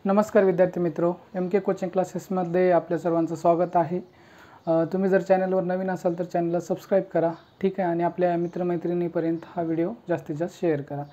नमस्कार विद्यार्थी मित्रो, MK कोचिंग क्लासेसमध्ये आपल्या सर्वांचं स्वागत आहे। तुम्ही जर चॅनलवर नवीन असाल तर चॅनलला सबस्क्राईब करा, ठीक आहे, आणि आपल्या मित्रमैत्रिणींपर्यंत हा व्हिडिओ जास्तीत जास्त शेअर करा।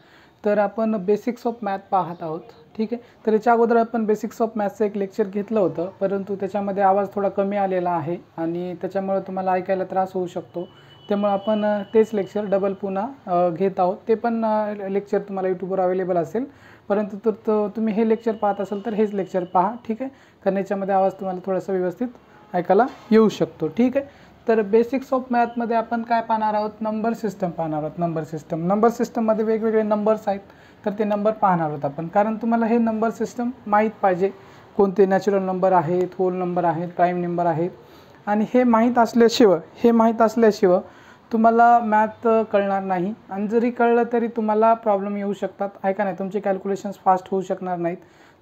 तर आपण बेसिक्स ऑफ मॅथ पाहत आहोत, ठीक आहे। तर याच्या अगोदर आपण बेसिक्स ऑफ मॅथचं एक लेक्चर घेतलं होतं, परंतु त्याच्यामध्ये आवाज थोडा कमी आलेला आहे आणि त्याच्यामुळे तुम्हाला ऐकायला त्रास होऊ शकतो। त्यामुळे आपण तेच लेक्चर डबल पुन्हा घेत आहोत। ते पण लेक्चर तुम्हाला यूट्यूबवर अवेलेबल असेल, परंतु तुम्ही हे लेक्चर पाहत असाल तर हेच लेक्चर पहा, ठीक आहे, कारण याच्यामध्ये आवाज तुम्हाला थोडासा व्यवस्थित ऐकायला येऊ शकतो, ठीक आहे। तर बेसिक्स ऑफ मॅथमध्ये आपण काय पाहणार आहोत? नंबर सिस्टम पाहणार आहोत। नंबर सिस्टममध्ये वेगवेगळे नंबर्स आहेत, तर ते नंबर पाहणार आहोत आपण, कारण तुम्हाला हे नंबर सिस्टम माहीत पाहिजे, कोणते नॅचरल नंबर आहेत, होल नंबर आहेत, प्राईम नंबर आहेत, आणि हे माहीत असल्याशिवाय तुम्हाला मॅथ कळणार नाही, आणि जरी कळलं तरी तुम्हाला प्रॉब्लेम येऊ शकतात, आहे का नाही, तुमचे कॅल्क्युलेशन्स फास्ट होऊ शकणार नाहीत।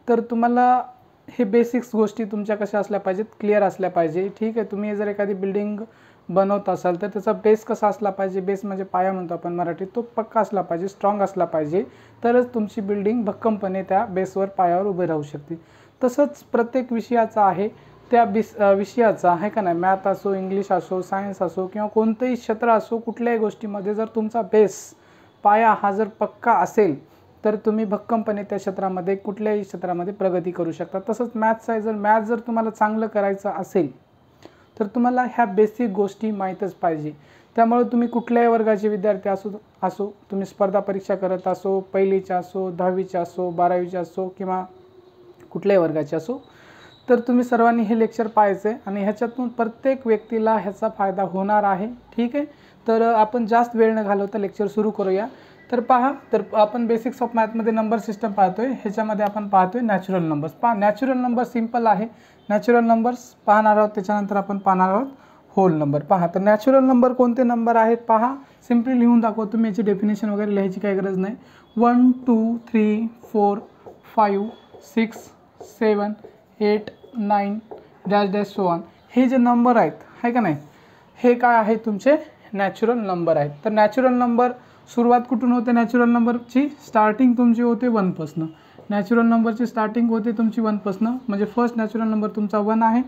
तर तुम्हाला हे बेसिक्स गोष्टी तुमच्या कशा असल्या पाहिजेत, क्लिअर असल्या पाहिजे, ठीक आहे। तुम्ही जर एखादी बिल्डिंग बनवत असाल तर त्याचा बेस कसा असला पाहिजे, बेस म्हणजे पाया म्हणतो आपण मराठीत, तो पक्का असला पाहिजे, स्ट्रॉंग असला पाहिजे, तरच तुमची बिल्डिंग भक्कमपणे त्या बेसवर, पायावर उभे राहू शकते। तसंच प्रत्येक विषयाचा आहे, त्या विषयाचा, आहे का नाही, मॅथ असो, इंग्लिश असो, सायन्स असो, किंवा कोणतेही क्षेत्र असो, कुठल्याही गोष्टीमध्ये जर तुमचा बेस, पाया हा जर पक्का असेल तर तुम्ही भक्कमपणे त्या क्षेत्रामध्ये, कुठल्याही क्षेत्रामध्ये प्रगती करू शकता। तसंच मॅथ्स आहे, मॅथ जर तुम्हाला चांगलं करायचं असेल तर तुम्हाला ह्या बेसिक गोष्टी माहीतच पाहिजे। त्यामुळे तुम्ही कुठल्याही वर्गाचे विद्यार्थी असो, तुम्ही स्पर्धा परीक्षा करत असो, पहिलीच्या असो, 10वीच्या असो, 12वीच्या असो, किंवा कुठल्याही वर्गाचे असो, तर तुम्ही सर्वांनी हे लेक्चर पाहायचं आहे, आणि ह्याच्यातून प्रत्येक व्यक्तीला ह्याचा फायदा होणार आहे, ठीक आहे। तर आपण जास्त वेळ न घालवता लेक्चर सुरू करूया। तर पहा, तर आपण बेसिक्स ऑफ मॅथमध्ये नंबर सिस्टम पाहतोय, ह्याच्यामध्ये आपण पाहतोय नॅचरल नंबर्स। पहा, नॅचरल नंबर सिंपल आहे, नॅचरल नंबर्स पाहणार आहोत, त्याच्यानंतर आपण पाहणार आहोत होल नंबर। पहा, तर नॅचरल नंबर कोणते नंबर आहेत पहा, सिम्पली लिहून दाखवतो मी, याची डेफिनेशन वगैरे लिहायची काही गरज नाही। 1 2 3 4 5 6 7 8 9 डॅश डॅश सो ऑन, हे जे नंबर आहेत, आहे का नाही, हे काय आहे, तुमचे नॅचरल नंबर आहेत। तर नॅचरल नंबर सुरुवात कुठून होते? नॅचरल नंबरची स्टार्टिंग तुमची होते 1 पासून। नॅचरल नंबरची स्टार्टिंग होते तुमची 1 पासून, म्हणजे फर्स्ट नॅचरल नंबर तुमचा 1 आहे,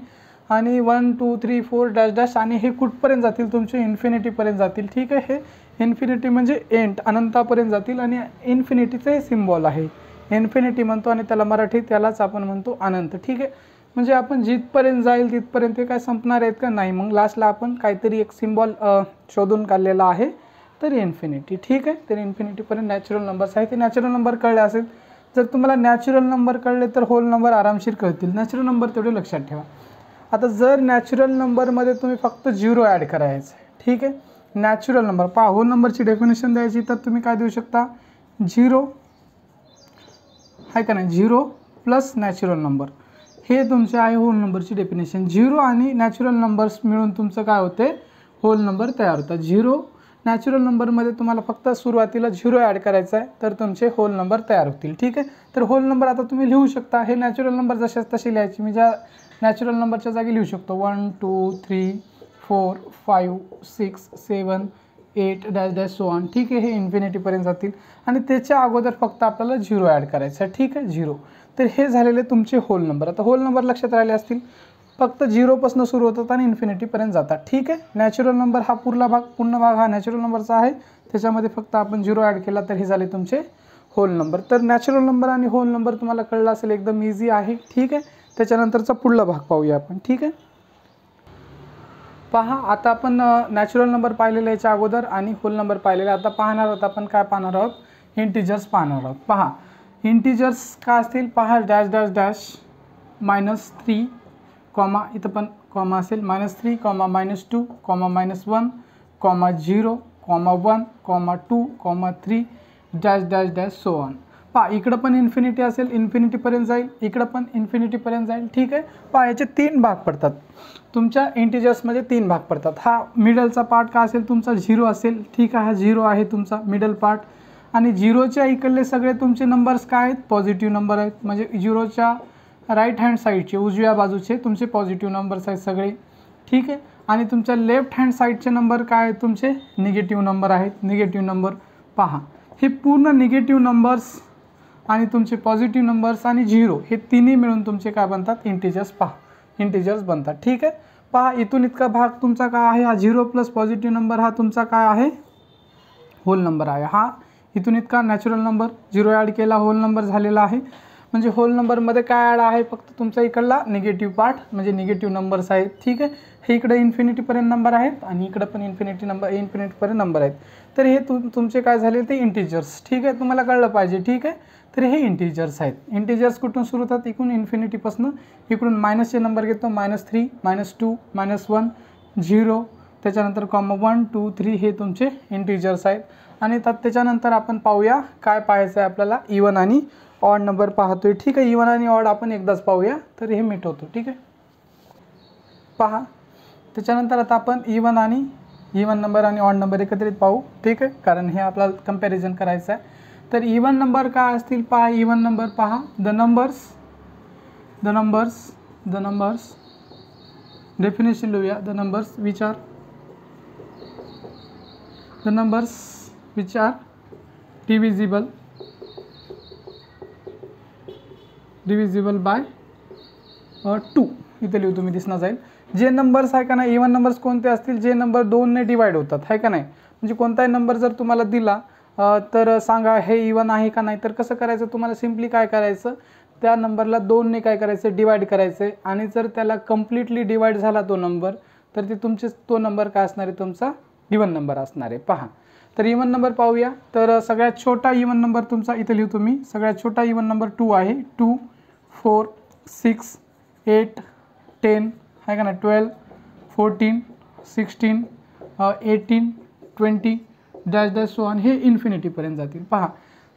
आणि 1 2 3 4 डॅश डॅश, आणि हे कुठपर्यंत जातील? तुमचे इन्फिनिटीपर्यंत जातील, ठीक आहे। हे इन्फिनिटी म्हणजे एंड, अनंतापर्यंत जातील, आणि इन्फिनिटीचं हे सिम्बॉल आहे, इन्फिनिटी म्हणतो, आणि त्याला मराठीत त्यालाच आपण म्हणतो अनंत, ठीक आहे। म्हणजे आपण जिथपर्यंत जाईल तिथपर्यंत ते काय संपणार आहेत का? नाही। मग लास्टला आपण काहीतरी एक सिम्बॉल शोधून काढलेला आहे, तर इन्फिनिटी, ठीक आहे। तर इन्फिनिटीपर्यंत नॅचरल नंबर्स आहेत। ते नॅचरल नंबर कळले असेल, जर तुम्हाला नॅचरल नंबर कळले तर होल नंबर आरामशीर कळतील। नॅचरल नंबर तेवढे लक्षात ठेवा। आता जर नॅचरल नंबरमध्ये तुम्ही फक्त 0 ॲड करायचं, ठीक आहे, नॅचरल नंबर पहा, होल नंबरची डेफिनेशन द्यायची तर तुम्ही काय देऊ शकता? 0, आहे का नाही, 0 प्लस नॅचरल नंबर, हे तुमचे आहे होल नंबरची डेफिनेशन। 0 आणि नॅचरल नंबर्स मिळून तुमचं काय होते? होल नंबर तयार होतात। 0 नॅचरल नंबरमध्ये तुम्हाला फक्त सुरुवातीला 0 ॲड करायचा आहे, तर तुमचे होल नंबर तयार होतील, ठीक आहे। तर होल नंबर आता तुम्ही लिहू शकता, हे नॅचरल नंबर जसे तसे लिहायचे, मी ज्या नॅचरल नंबरच्या जागी लिहू शकतो 1 2 3 4 5 6 7 8 डॅश डॅश सो ऑन, ठीक आहे। हे इन्फिनिटीपर्यंत जातील, आणि त्याच्या अगोदर फक्त आपल्याला 0 ॲड करायचं आहे, ठीक आहे, 0। तर हे झालेले तुमचे होल नंबर। आता होल नंबर लक्षात राहिले असतील, फक्त 0 पासून सुरू होतात आणि इन्फिनिटीपर्यंत जातात, ठीक आहे। नॅचरल नंबर हा पूर्ण भाग हा नॅचरल नंबरचा आहे, त्याच्यामध्ये फक्त आपण 0 ॲड केला तर हे झाले तुमचे होल नंबर। तर नॅचरल नंबर आणि होल नंबर तुम्हाला कळलं असेल, एकदम इझी आहे, ठीक आहे। त्याच्यानंतरचा पुढला भाग पाहूया आपण, ठीक आहे। पहा, आता आपण नॅचरल नंबर पाहिलेले याच्या अगोदर, आणि होल नंबर पाहिलेले, आता पाहणार आहोत आपण काय पाहणार आहोत? इंटिजर्स पाहणार आहोत। पहा, इंटिजर्स काय असतील? पहा, डॅश डॅश डॅश -3 कॉमा, इथं पण कॉमा असेल, -3 comma -2 comma -1 comma 0 comma 1 comma 2 comma 3 dash dash dash so on. पहा, इकडं पण इन्फिनिटी असेल, इन्फिनिटीपर्यंत जाईल, इकडं पण इन्फिनिटीपर्यंत जाईल, ठीक आहे। पहा, याचे 3 भाग पडतात, तुमच्या इंटिजर्समध्ये 3 भाग पडतात। हा मिडलचा पार्ट काय असेल? तुमचा 0 असेल, ठीक आहे, हा 0 आहे तुमचा मिडल पार्ट, आणि 0च्या इकडले सगळे तुमचे नंबर्स काय आहेत? पॉझिटिव्ह नंबर आहेत, म्हणजे 0च्या राईट हँड साईडचे, उजव्या बाजूचे तुमचे पॉझिटिव्ह नंबर्स आहेत सगळे, ठीक आहे। आणि तुमच्या लेफ्ट हँड साईडचे नंबर काय आहेत? तुमचे निगेटिव्ह नंबर आहेत, निगेटिव्ह नंबर। पहा, हे पूर्ण निगेटिव्ह नंबर्स आणि तुमचे पॉझिटिव्ह नंबर्स आणि 0 हे तिन्ही मिळून तुमचे काय बनतात, इंटिजर्स. पहा इंटिजर्स बनतात. ठीक आहे. पहा इथून इतका भाग तुमचा काय आहे, हा 0 प्लस पॉझिटिव्ह नंबर हा तुमचा काय आहे, होल नंबर आहे. हा इथून इतका नॅचरल नंबर, 0 ॲड केला होल नंबर झालेला आहे. म्हणजे होल नंबरमध्ये काय ॲड आहे, फक्त तुमचा इकडला निगेटिव्ह पार्ट म्हणजे निगेटिव्ह नंबर्स आहेत. ठीक आहे. हे इकडे इन्फिनिटीपर्यंत नंबर आहेत आणि इकडे पण इन्फिनिटीपर्यंत नंबर आहेत. तर हे तुमचे काय झाले ते इंटिजर्स. ठीक आहे. तुम्हाला कळलं पाहिजे. ठीक आहे. तर हे इंटिजर्स आहेत. इंटिजर्स कुठून सुरू होतात, इकडून इन्फिनिटीपासून. इकडून मायनसचे नंबर घेतो, -3 -2 -1 0, त्याच्यानंतर कॉमा 1 2 3 हे तुमचे इंटिजर्स आहेत. आणि त्याच्यानंतर आपण पाहूया काय पाहायचं आहे आपल्याला, इवन आणि ऑड नंबर पाहतोय. ठीक आहे. इवन आणि ऑड आपण एकदाच पाहूया, तर हे मिटवतो. ठीक आहे. पहा त्याच्यानंतर आता आपण इवन नंबर आणि ऑड नंबर एकत्रित पाहू. ठीक आहे. कारण हे आपल्याला कंपॅरिझन करायचं आहे. तर इवन नंबर काय असतील पहा. इवन नंबर पहा, द नंबर्स डेफिनेशन लिहूया. The numbers which are divisible by 2. इथे लिहू, तुम्ही दिसणार जाईल. जे नंबर्स आहे का नाही, इवन नंबर्स कोणते असतील, जे नंबर 2 ने डिवाइड होतात, आहे का नाही. म्हणजे कोणताही नंबर जर तुम्हाला दिला तर सांगा हे इवन आहे का नाही. तर कसं करायचं, तुम्हाला सिम्पली काय करायचं, त्या नंबरला 2 ने काय करायचं, डिवाइड करायचं. आणि जर त्याला कम्प्लिटली डिवाइड झाला तो नंबर, तर ते तो नंबर काय असणार आहे, तुमचा इवन नंबर असणार आहे. पहा तर इवन नंबर पाहूया. तर सगळ्यात छोटा इवन नंबर तुमचा इथे लिहू तुम्ही. सगळ्यात छोटा इवन नंबर 2 आहे. 2 4 6 8 10 आहे का नाही, 12 14 16 18 20 डॅश सो ऑन, हे इन्फिनिटीपर्यंत जातील. पहा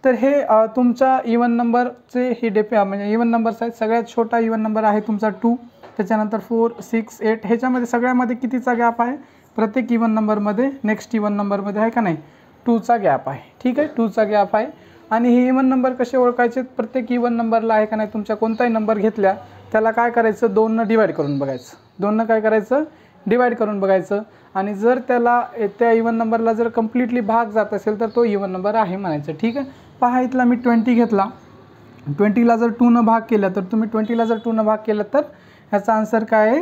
तर हे तुमच्या इवन नंबरचे हे म्हणजे इवन नंबर्स आहेत. सगळ्यात छोटा इवन नंबर आहे तुमचा 2, त्याच्यानंतर 4 6 8. ह्याच्यामध्ये सगळ्यामध्ये कितीचा गॅप आहे, प्रत्येक इवन नंबरमध्ये नेक्स्ट इवन नंबरमध्ये आहे का नाही 2चा गॅप आहे. ठीक आहे. 2चा गॅप आहे. आणि हे इवन नंबर कसे ओळखायचे, प्रत्येक इवन नंबरला आहे का नाही, तुमच्या कोणताही नंबर घेतल्या त्याला काय करायचं, 2 ने डिवाइड करून बघायचं. 2 ने काय करायचं, डिवाइड करून बघायचं. आणि जर त्याला त्या इवन नंबरला जर कम्प्लिटली भाग जात असेल तर तो इवन नंबर आहे म्हणायचं. ठीक आहे. पहा इथला मी 20 घेतला. 20ला जर 2 ने भाग केला, तर तुम्ही 20ला जर 2 ने भाग केला तर ह्याचा आन्सर काय आहे,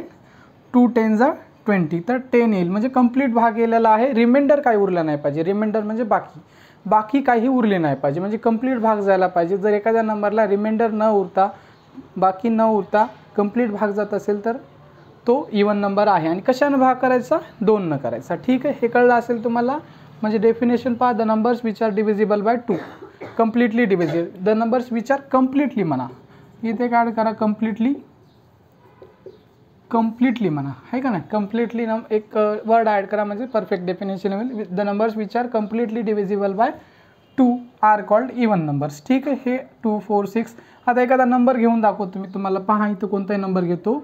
2 10 20. तर 10 येईल. म्हणजे कंप्लीट भाग गेलेला आहे. रिमाइंडर काही उरला नाही पाहिजे. रिमाइंडर म्हणजे बाकी काही उरले नाही पाहिजे. म्हणजे कंप्लीट भाग जायला पाहिजे. जर एखाद्या नंबरला रिमाइंडर न उरता, बाकी न उरता कंप्लीट भाग जात असेल तर तो इवन नंबर आहे. आणि कशानं भाग करायचा, 2 न करायचा. ठीक आहे. हे कळलं असेल तुम्हाला. म्हणजे डेफिनेशन पहा, the numbers which R divisible by 2, completely divisible. The numbers which are completely म्हणा, इथे काय करा, कम्प्लिटली म्हणा, आहे का नाही. कम्प्लिटली एक वर्ड ॲड करा म्हणजे परफेक्ट डेफिनेशन होईल. The numbers which are completely divisible by 2 are called even numbers. ठीक आहे. हे 2 4 6. आता एखादा नंबर घेऊन दाखवतो मी तुम्हाला. पहा इथं कोणताही नंबर घेतो.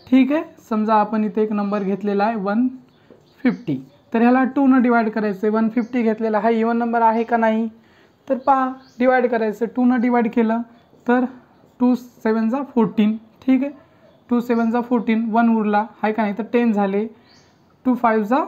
ठीक आहे. समजा आपण इथे एक नंबर घेतलेला आहे 150. तर ह्याला 2 ने डिवाइड करायचं. 150 घेतलेला हा इवन नंबर आहे का नाही, तर पहा डिवाइड करायचं. 2 ने डिवाइड केलं तर 2 7 14. ठीक आहे. 2 7 14, 1 उरला आहे का नाही, तर 10 झाले. 2 5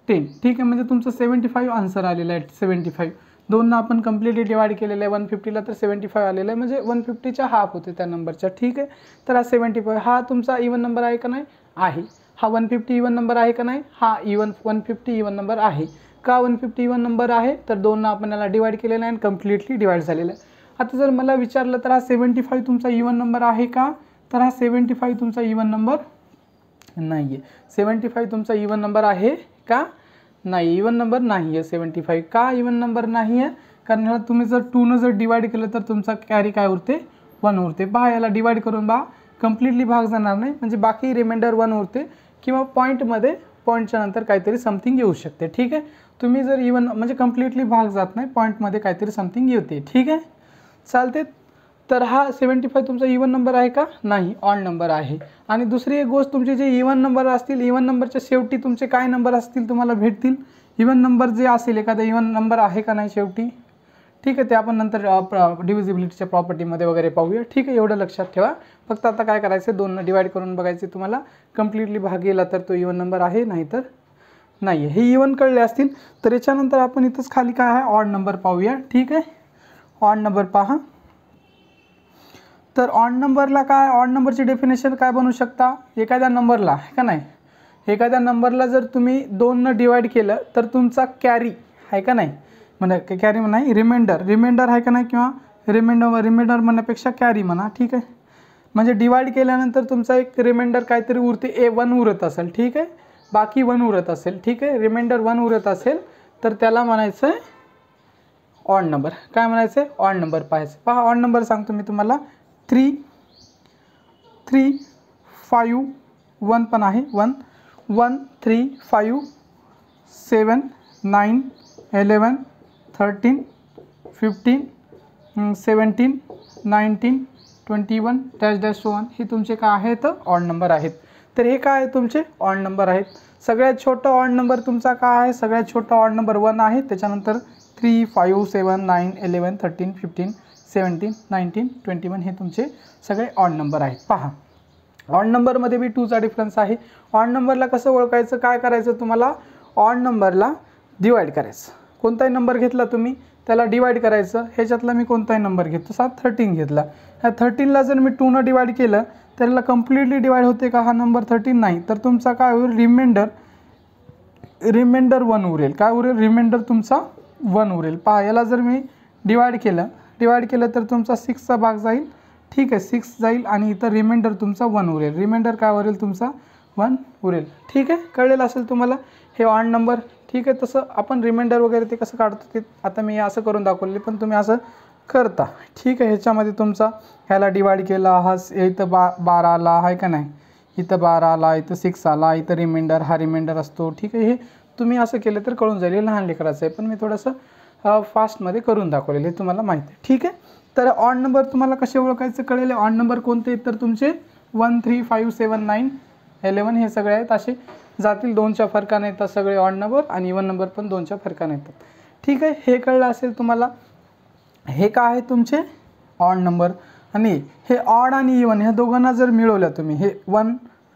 10. ठीक आहे. म्हणजे तुमचं 75 आन्सर आलेलं आहे. 75 2 आपण कम्प्लिटली डिवाइड केलेलं आहे 150ला, तर 75 आलेलं आहे. म्हणजे 150च्या हाफ होते त्या नंबरच्या. ठीक आहे. तर हा 75 हा तुमचा इवन नंबर आहे का नाही, आहे. हा 150 इवन नंबर आहे का नाही, हा 150 इवन नंबर आहे. का 150 इवन नंबर आहे, तर 2 आपण याला डिवाइड केलेलं आहे आणि कम्प्लिटली डिवाइड झालेलं आहे. आता जर मला विचारलं तर हा 75 तुमचा इवन नंबर आहे का, तर हा 75 तुमचा इवन नंबर नाही आहे. 75 तुमचा इवन नंबर आहे का, नाही, इवन नंबर नाही आहे 75. का इवन नंबर नाही आहे, कारण ह्याला तुम्ही जर 2 ने जर डिवाइड केलं तर तुमचा कॅरी काय उरते, 1 उरते. पहा याला डिवाइड करून पहा, कम्प्लिटली भाग जाणार नाही. म्हणजे बाकी रिमाइंडर 1 उरते. किंवा पॉईंटच्या नंतर काहीतरी समथिंग येऊ शकते. ठीक आहे. तुम्ही जर इवन म्हणजे कम्प्लिटली भाग जात नाही, पॉईंटमध्ये काहीतरी समथिंग येते. ठीक आहे. चालते. तर हा 75 तुमचा इवन नंबर आहे का, नाही, ऑड नंबर आहे. आणि दुसरी एक गोष्ट, तुमचे जे इवन नंबर असतील, इवन नंबरच्या शेवटी तुमचे काय नंबर असतील तुम्हाला भेटतील. इवन नंबर जे असेल, एखादा इवन नंबर आहे का नाही शेवटी. ठीक आहे. ते आपण नंतर डिव्हिजिबिलिटीच्या प्रॉपर्टीमध्ये वगैरे पाहूया. ठीक आहे. एवढं लक्षात ठेवा. फक्त आता काय करायचं, 2 ने डिवाइड करून बघायचे. तुम्हाला कम्प्लिटली भाग गेला तर तो इवन नंबर आहे, नाही तर नाही आहे. हे इवन कळले असतील. तर याच्यानंतर आपण इथंच खाली काय आहे, ऑड नंबर पाहूया. ठीक आहे. ऑड नंबर पहा. तर ऑड नंबरला काय, ऑड नंबरची डेफिनेशन काय बनवू शकता, एखाद्या नंबरला आहे का नाही, एखाद्या नंबरला जर तुम्ही 2 डिवाइड केलं तर तुमचा कॅरी आहे का नाही, म्हणजे कॅरी नाही रिमाइंडर आहे का नाही, किंवा रिमाइंडर म्हणण्यापेक्षा कॅरी म्हणा, ठीक आहे. म्हणजे डिवाइड केल्यानंतर तुमचा एक रिमाइंडर काहीतरी उरते, 1 उरत असेल, ठीक आहे, बाकी 1 उरत असेल, ठीक आहे, रिमाइंडर 1 उरत असेल तर त्याला म्हणायचं आहे ऑड नंबर. काय म्हणायचं आहे, ऑड नंबर पाहायचं. पहा ऑड नंबर सांगतो मी तुम्हाला, 3 5 1 पण आहे, 1 1 3 5 7 9 11 13 15 17 19 21 -1 हे तुमचे काय आहेत, ऑड नंबर आहेत. तर हे काय आहे, तुमचे ऑड नंबर आहेत. सगळ्यात छोटा ऑड नंबर तुमचा काय आहे, सगळ्यात छोटा ऑड नंबर 1 आहे. त्याच्यानंतर 3 5 7 9 11 13 15 17 19 21 हे तुमचे सगळे ऑड नंबर आहेत. पहा ऑड नंबरमध्ये बी 2चा डिफरन्स आहे. ऑड नंबरला कसं ओळखायचं, काय करायचं, तुम्हाला ऑड नंबरला डिवाइड करायचं. कोणताही नंबर घेतला तुम्ही त्याला डिवाइड करायचं. ह्याच्यातला मी कोणताही नंबर घेतो, 13 घेतला, ह्या 13ला जर मी 2ने डिवाइड केलं तर याला कम्प्लिटली डिवाइड होते का हा नंबर 13, नाही. तर तुमचा काय होईल, रिमाइंडर 1 उरेल. काय उरेल, रिमाइंडर तुमचा 1 उरेल. पहा याला जर मी डिवाइड केलं तर तुमचा 6चा भाग जाईल, ठीक आहे, 6 जाईल आणि इथं रिमाइंडर तुमचा 1 उरेल. रिमाइंडर काय उरेल, तुमचा 1 उरेल. ठीक आहे, कळलेलं असेल तुम्हाला हे ऑड नंबर. ठीक आहे, तसं आपण रिमाइंडर वगैरे ते कसं काढतो ते आता मी असं करून दाखवले, पण तुम्ही असं करता. ठीक आहे, ह्याच्यामध्ये तुमचा ह्याला डिवाइड केला, हा इथं 12 आला आहे का नाही, इथं 12 आला, इथं 6 आला, इथं रिमाइंडर, हा रिमाइंडर असतो. ठीक आहे, हे तुम्ही असं केलं तर कळून जाईल, हे लहान लेकराचं आहे, पण मी थोडंसं फास्टमध्ये करून दाखवलेलं हे तुम्हाला माहिती आहे. ठीक आहे, तर ऑड नंबर तुम्हाला कसे ओळखायचं कळेल. ऑड नंबर कोणते तर तुमचे 1 3 5 7 9 11 हे सगळे आहेत, असे जातील. 2च्या फरकाने येतात सगळे ऑड नंबर, आणि इवन नंबर पण 2च्या फरकाने येतात. ठीक आहे, हे कळलं असेल तुम्हाला. हे काय आहे तुमचे ऑड नंबर, आणि हे ऑड आणि इवन ह्या दोघांना जर मिळवल्या तुम्ही, हे 1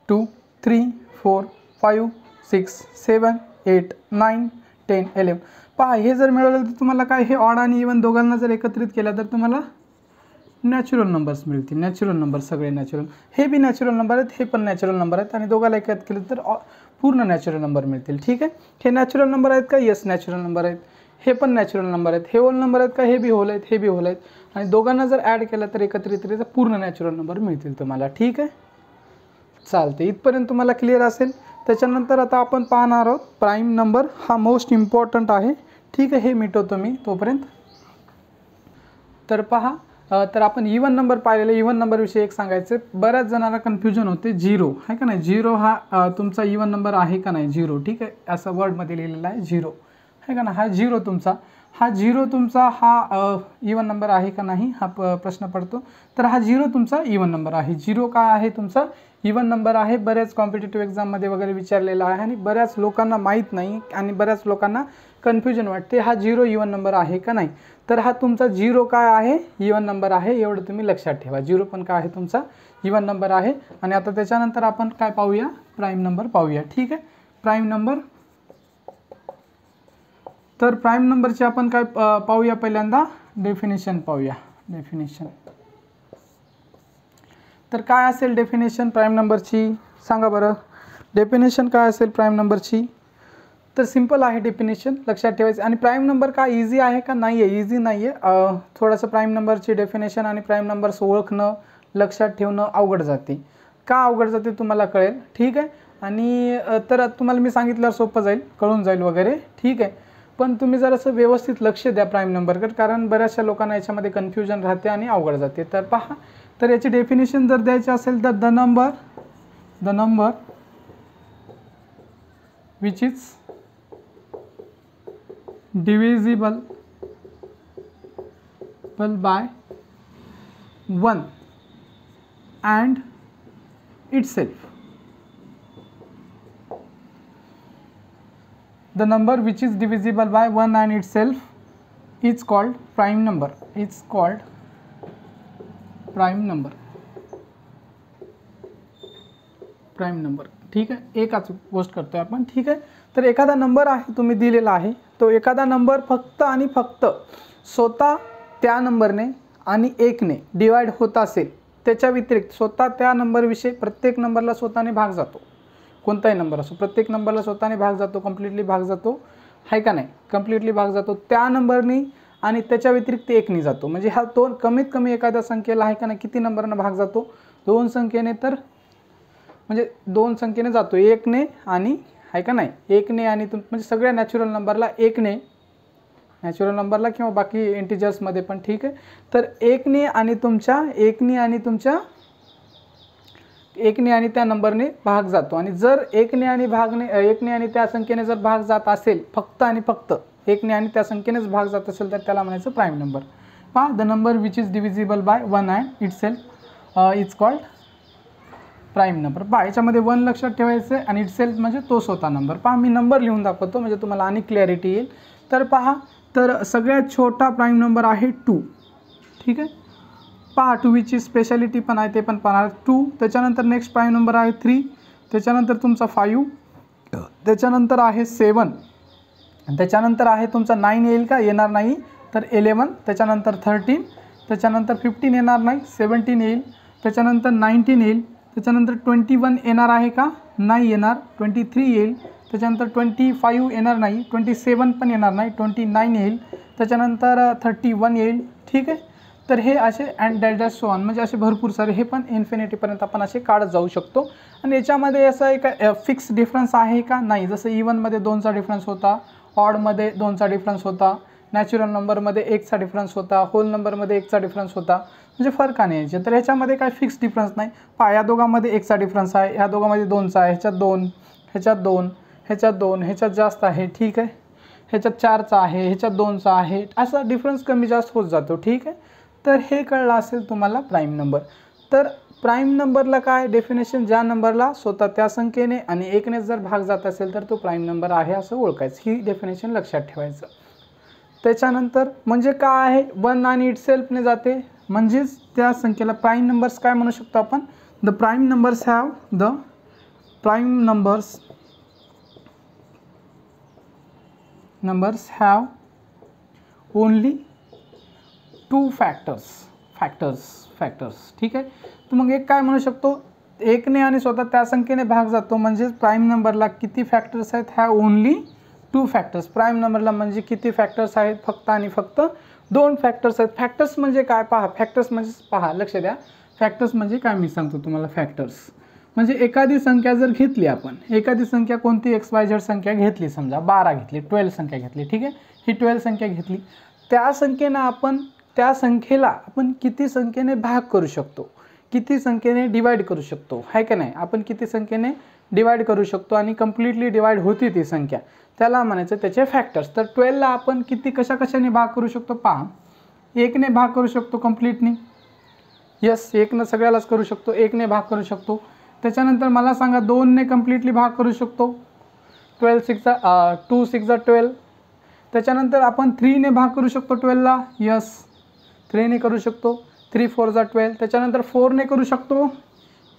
2 3 4 5 6 7 8 9 10 11, पहा हे जर मिळवलं तर तुम्हाला काय, हे ऑड आणि इवन दोघांना जर एकत्रित केलं तर तुम्हाला नॅचरल नंबर्स मिळतील. नॅचरल नंबर सगळे नॅचरल, हे बी नॅचरल नंबर आहेत, हे पण नॅचरल नंबर आहेत, आणि दोघांना एकत्रित केलं तर पूर्ण नॅचरल नंबर मिळतील. ठीक आहे, हे नॅचरल नंबर आहेत का, येस नॅचरल नंबर आहेत. हे पण नॅचरल नंबर आहेत, हे होल नंबर आहेत का, हे बी होल आहेत, हे बी होल आहेत, आणि दोघांना जर ॲड केलं तर एकत्रितरित्या पूर्ण नॅचरल नंबर मिळतील तुम्हाला. ठीक आहे, चालते, इथपर्यंत तुम्हाला क्लिअर असेल. त्याच्यानंतर आता आपण पाहणार आहोत प्राईम नंबर, हा मोस्ट इम्पॉर्टंट आहे. ठीक आहे, हे मिटवतो मी तोपर्यंत. तर पहा, तर आपण इवन नंबर पाहिलेले. इवन नंबरविषयी एक सांगायचं, बऱ्याच जणांना कन्फ्युजन होते. 0 आहे का नाही, 0 हा तुमचा इवन नंबर आहे का नाही, 0. ठीक आहे, असं वर्डमध्ये लिहिलेलं आहे 0 आहे का ना, हा 0 तुमचा, हा 0 तुमचा हा इवन नंबर आहे का नाही हा प्रश्न पडतो. तर हा 0 तुमचा इवन नंबर आहे. 0 काय आहे तुमचा इवन नंबर आहे. बऱ्याच कॉम्पिटेटिव्ह एक्झाममध्ये वगैरे विचारलेला आहे, आणि बऱ्याच लोकांना माहीत नाही, आणि बऱ्याच लोकांना कन्फ्युजन वाटते, हा 0 इवन नंबर आहे का नाही. तर हा तुमचा 0 काय आहे, इवन नंबर आहे, एवढं तुम्ही लक्षात ठेवा. 0 पण काय आहे तुमचा इवन नंबर आहे. आणि आता त्याच्यानंतर आपण काय पाहूया, प्राईम नंबर पाहूया. ठीक आहे, प्राईम नंबर. तर प्राईम नंबरचे आपण काय पाहूया, पहिल्यांदा डेफिनेशन पाहूया. डेफिनेशन, तर काय असेल डेफिनेशन प्राईम नंबरची, सांगा बरं. डेफिनेशन काय असेल प्राईम नंबरची, तर सिंपल आहे डेफिनेशन, लक्षात ठेवायचं. आणि प्राईम नंबर काय इझी आहे का, नाही आहे, इझी नाही आहे. थोडंसं प्राईम नंबरची डेफिनेशन आणि प्राईम नंबर्स ओळखणं, लक्षात ठेवणं अवघड जाते. का अवघड जाते तुम्हाला कळेल. ठीक आहे, आणि तर तुम्हाला मी सांगितल्यावर सोपं जाईल, कळून जाईल वगैरे. ठीक आहे, पण तुम्ही जर असं व्यवस्थित लक्ष द्या प्राईम नंबरकडे, कारण बऱ्याचशा लोकांना याच्यामध्ये कन्फ्युजन राहते आणि अवघड जाते. तर पहा, तर याची डेफिनेशन जर द्यायची असेल तर the number which is divisible by 1 and itself. The number which is divisible by 1 and itself is called prime number. It's called prime number. Prime number. ठीक आहे, एकाच गोष्ट करतोय आपण. ठीक आहे, तर एखादा नंबर आहे तुम्ही दिलेला आहे, तो एखादा नंबर फक्त आणि फक्त स्वतः त्या नंबरने आणि 1ने डिवाइड होत असेल त्याच्या व्यतिरिक्त स्वतः त्या नंबरविषयी प्रत्येक नंबरला स्वतःने भाग जातो, कोणताही नंबर असो प्रत्येक नंबरला स्वतःने भाग जातो, कम्प्लिटली भाग जातो, आहे का नाही, कम्प्लिटली भाग जातो त्या नंबरनी आणि त्याच्या व्यतिरिक्त एकनी जातो. म्हणजे हा दोन कमीत कमी एखाद्या संख्येला आहे का नाही किती नंबरनं भाग जातो, दोन संख्येने, तर म्हणजे दोन संख्येने जातो, एकने आणि आहे का नाही एकने आणि म्हणजे सगळ्या नॅचरल नंबरला एकने, नॅचरल नंबरला किंवा बाकी इंटिजर्समध्ये पण ठीक आहे. तर एकने आणि त्या नंबरने भाग जातो. आणि जर एकने आणि त्या संख्येने जर भाग जात असेल फक्त आणि फक्त एकने आणि त्या संख्येनेच भाग जात असेल तर त्याला म्हणायचं प्राईम नंबर. पहा, the number which is divisible by 1 and itself is called prime number. पहा, याच्यामध्ये 1 लक्षात ठेवायचं आणि इटसेल्फ म्हणजे तो स्वतः नंबर. पहा, मी नंबर लिहून दाखवतो म्हणजे तुम्हाला आणि क्लॅरिटी येईल. तर पहा, तर सगळ्यात छोटा प्राईम नंबर आहे 2. ठीक आहे, पहा 2ची स्पेशालिटी पण आहे, ते पण पाहणार. 2, त्याच्यानंतर नेक्स्ट प्राईम नंबर आहे 3, त्याच्यानंतर तुमचा 5, त्याच्यानंतर आहे 7, त्याच्यानंतर आहे तुमचा 9 येईल का, येणार नाही, तर 11, त्याच्यानंतर 13, त्याच्यानंतर 15 येणार नाही, 17 येईल, त्याच्यानंतर 19 येईल, त्याच्यानंतर 21 येणार आहे का, नाही येणार, 23 येईल, त्याच्यानंतर 25 येणार नाही, 27 पण येणार नाही, 29 येईल, त्याच्यानंतर 31 येईल. ठीक आहे, तर हे असे अँड डॅश सो ऑन म्हणजे असे भरपूर सारे, हे पण इन्फिनिटीपर्यंत आपण असे काढत जाऊ शकतो. आणि याच्यामध्ये असं एक फिक्स डिफरन्स आहे का, नाही. जसं इव्हनमध्ये 2चा डिफरन्स होता, ऑडमध्ये 2चा डिफरन्स होता, नॅचरल नंबरमध्ये 1चा डिफरन्स होता, होल नंबरमध्ये 1चा डिफरन्स होता, म्हणजे फरकाने यायचे. तर ह्याच्यामध्ये काय फिक्स डिफरन्स नाही. पहा, या दोघांमध्ये 1चा डिफरन्स आहे, ह्या दोघांमध्ये 2चा आहे, ह्याच्यात 2, ह्याच्यात 2, ह्याच्यात 2, ह्याच्यात जास्त आहे. ठीक आहे, ह्याच्यात 4चा आहे, ह्याच्यात 2चा आहे, असा डिफरन्स कमी जास्त होत जातो. ठीक आहे, तर हे कळलं असेल तुम्हाला प्राईम नंबर. तर प्राईम नंबरला काय डेफिनेशन, ज्या नंबरला स्वतः त्या संख्येने आणि एकने जर भाग जात असेल तर तो प्राईम नंबर आहे असं ओळखायचं. ही डेफिनेशन लक्षात ठेवायचं. त्याच्यानंतर म्हणजे काय आहे, 1 आणि इटसेल्फने जाते, म्हणजेच त्या संख्येला प्राईम नंबर्स काय म्हणू शकतो आपण, the prime numbers have only 2 factors. ठीक आहे, तर मग एक काय म्हणू शकतो, एकने आणि स्वतः त्या संख्येने भाग जातो, म्हणजे प्राईम नंबरला किती फॅक्टर्स आहेत, हॅव ओनली 2 फॅक्टर्स. प्राईम नंबरला म्हणजे किती फॅक्टर्स आहेत, फक्त आणि फक्त 2 फॅक्टर्स आहेत. फॅक्टर्स म्हणजे काय, पहा, फॅक्टर्स म्हणजे पहा, लक्ष द्या, फॅक्टर्स म्हणजे काय मी सांगतो तुम्हाला. फॅक्टर्स म्हणजे एखादी संख्या जर घेतली आपण, एखादी संख्या कोणती XYZ संख्या घेतली, समजा 12 घेतली, 12 संख्या घेतली. ठीक आहे, ही 12 संख्या घेतली, त्या संख्येला आपण किती संख्येने भाग करू शकतो, किती संख्येने डिवाइड करू शकतो, आहे का नाही, आपण किती संख्येने डिवाइड करू शकतो आणि कम्प्लिटली डिवाइड होती ती संख्या, त्याला म्हणायचं त्याचे फॅक्टर्स. तर 12ला आपण किती कशाने भाग करू शकतो, पहा, 1ने भाग करू शकतो कम्प्लिटली, यस, 1ने सगळ्यालाच करू शकतो, 1ने भाग करू शकतो. त्याच्यानंतर मला सांगा 2ने कम्प्लिटली भाग करू शकतो, 2 6 12. त्याच्यानंतर आपण 3ने भाग करू शकतो 12ला, यस, 3ने करू शकतो, 3 4 12. त्याच्यानंतर 4ने करू शकतो,